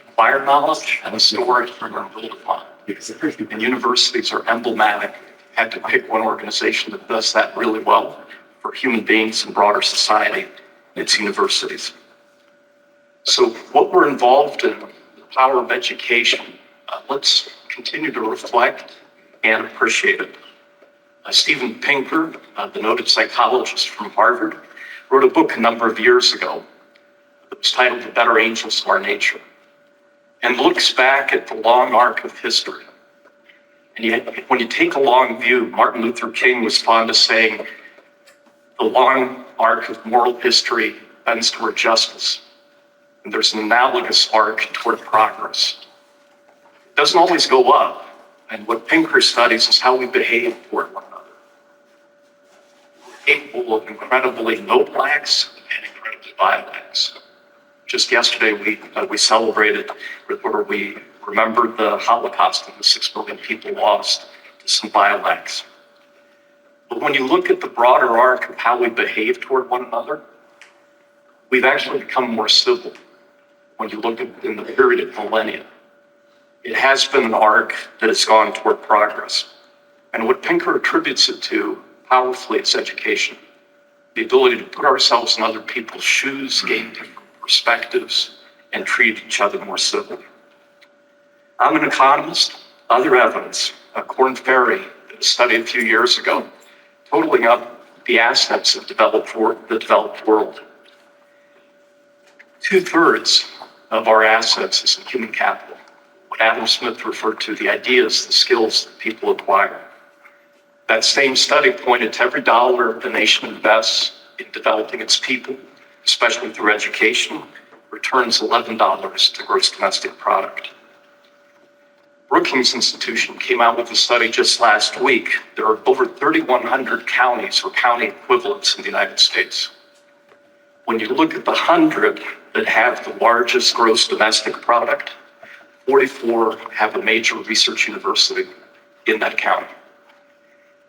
acquire knowledge and store it and build upon it. And universities are emblematic. I had to pick one organization that does that really well for human beings and broader society. It's universities. So what we're involved in, the power of education, let's continue to reflect and appreciate it. Steven Pinker, the noted psychologist from Harvard, wrote a book a number of years ago that was titled The Better Angels of Our Nature, and looks back at the long arc of history. And yet, when you take a long view, Martin Luther King was fond of saying, the long arc of moral history bends toward justice. And there's an analogous arc toward progress. It doesn't always go up. And what Pinker studies is how we behave toward one another. We're capable of incredibly noble acts and incredibly vile acts. Just yesterday, we celebrated, or we remembered the Holocaust and the 6 million people lost to some vile acts. But when you look at the broader arc of how we behave toward one another, we've actually become more civil. When you look at in the period of millennia, it has been an arc that has gone toward progress. And what Pinker attributes it to powerfully is education. The ability to put ourselves in other people's shoes, gain different perspectives, and treat each other more civilly. I'm an economist. Other evidence, Corn Ferry did a study a few years ago, totaling up the assets of the developed world. 2/3 of our assets is in human capital. What Adam Smith referred to, the ideas, the skills that people acquire. That same study pointed to every dollar the nation invests in developing its people, especially through education, returns $11 to gross domestic product. Brookings Institution came out with a study just last week. There are over 3,100 counties or county equivalents in the United States. When you look at the 100 that have the largest gross domestic product, 44 have a major research university in that county.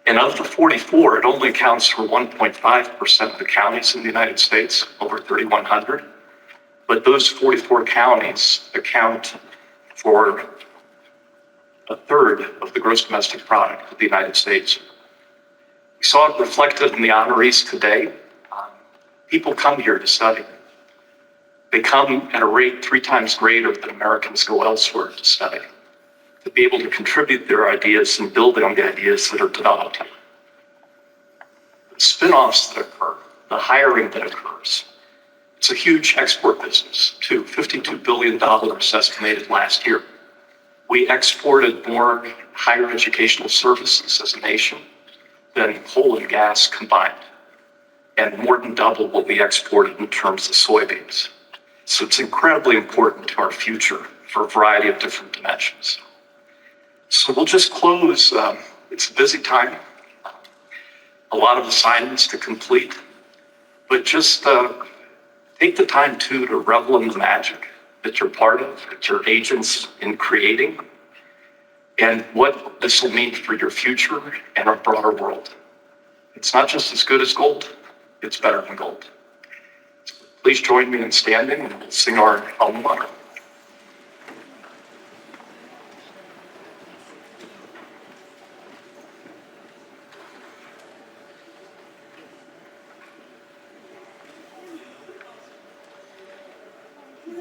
And of the 44, it only accounts for 1.5% of the counties in the United States, over 3,100. But those 44 counties account for 1/3 of the gross domestic product of the United States. We saw it reflected in the honorees today. People come here to study. They come at a rate 3 times greater than Americans go elsewhere to study, to be able to contribute their ideas and build on the ideas that are developed here. The spin-offs that occur, the hiring that occurs, it's a huge export business too, $52 billion estimated last year. We exported more higher educational services as a nation than coal and gas combined, and more than double what we exported in terms of soybeans. So it's incredibly important to our future for a variety of different dimensions. So we'll just close. It's a busy time, a lot of assignments to complete, but just take the time too to revel in the magic that you're part of, that you're agents in creating, and what this will mean for your future and our broader world. It's not just as good as gold, it's better than gold. So please join me in standing and we'll sing our alma mater.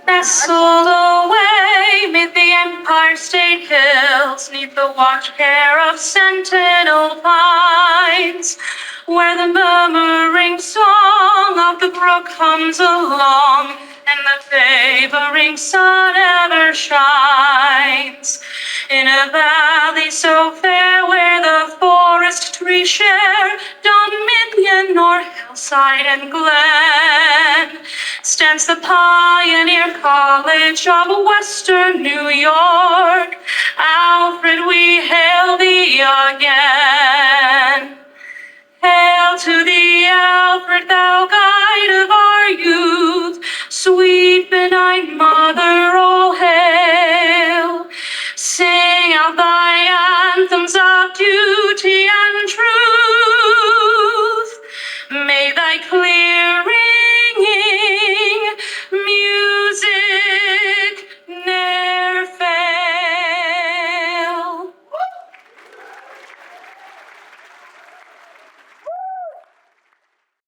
Nestled away mid the Empire State Hills, neath the watch care of sentinel pines, where the murmuring song of the brook hums along, and the favoring sun ever shines. In a valley so fair, where the forest trees share dominion o'er hillside and glen, stands the Pioneer College of Western New York. Alfred, we hail thee again. Hail to thee, Alfred, thou guide of our youth, sweet benign mother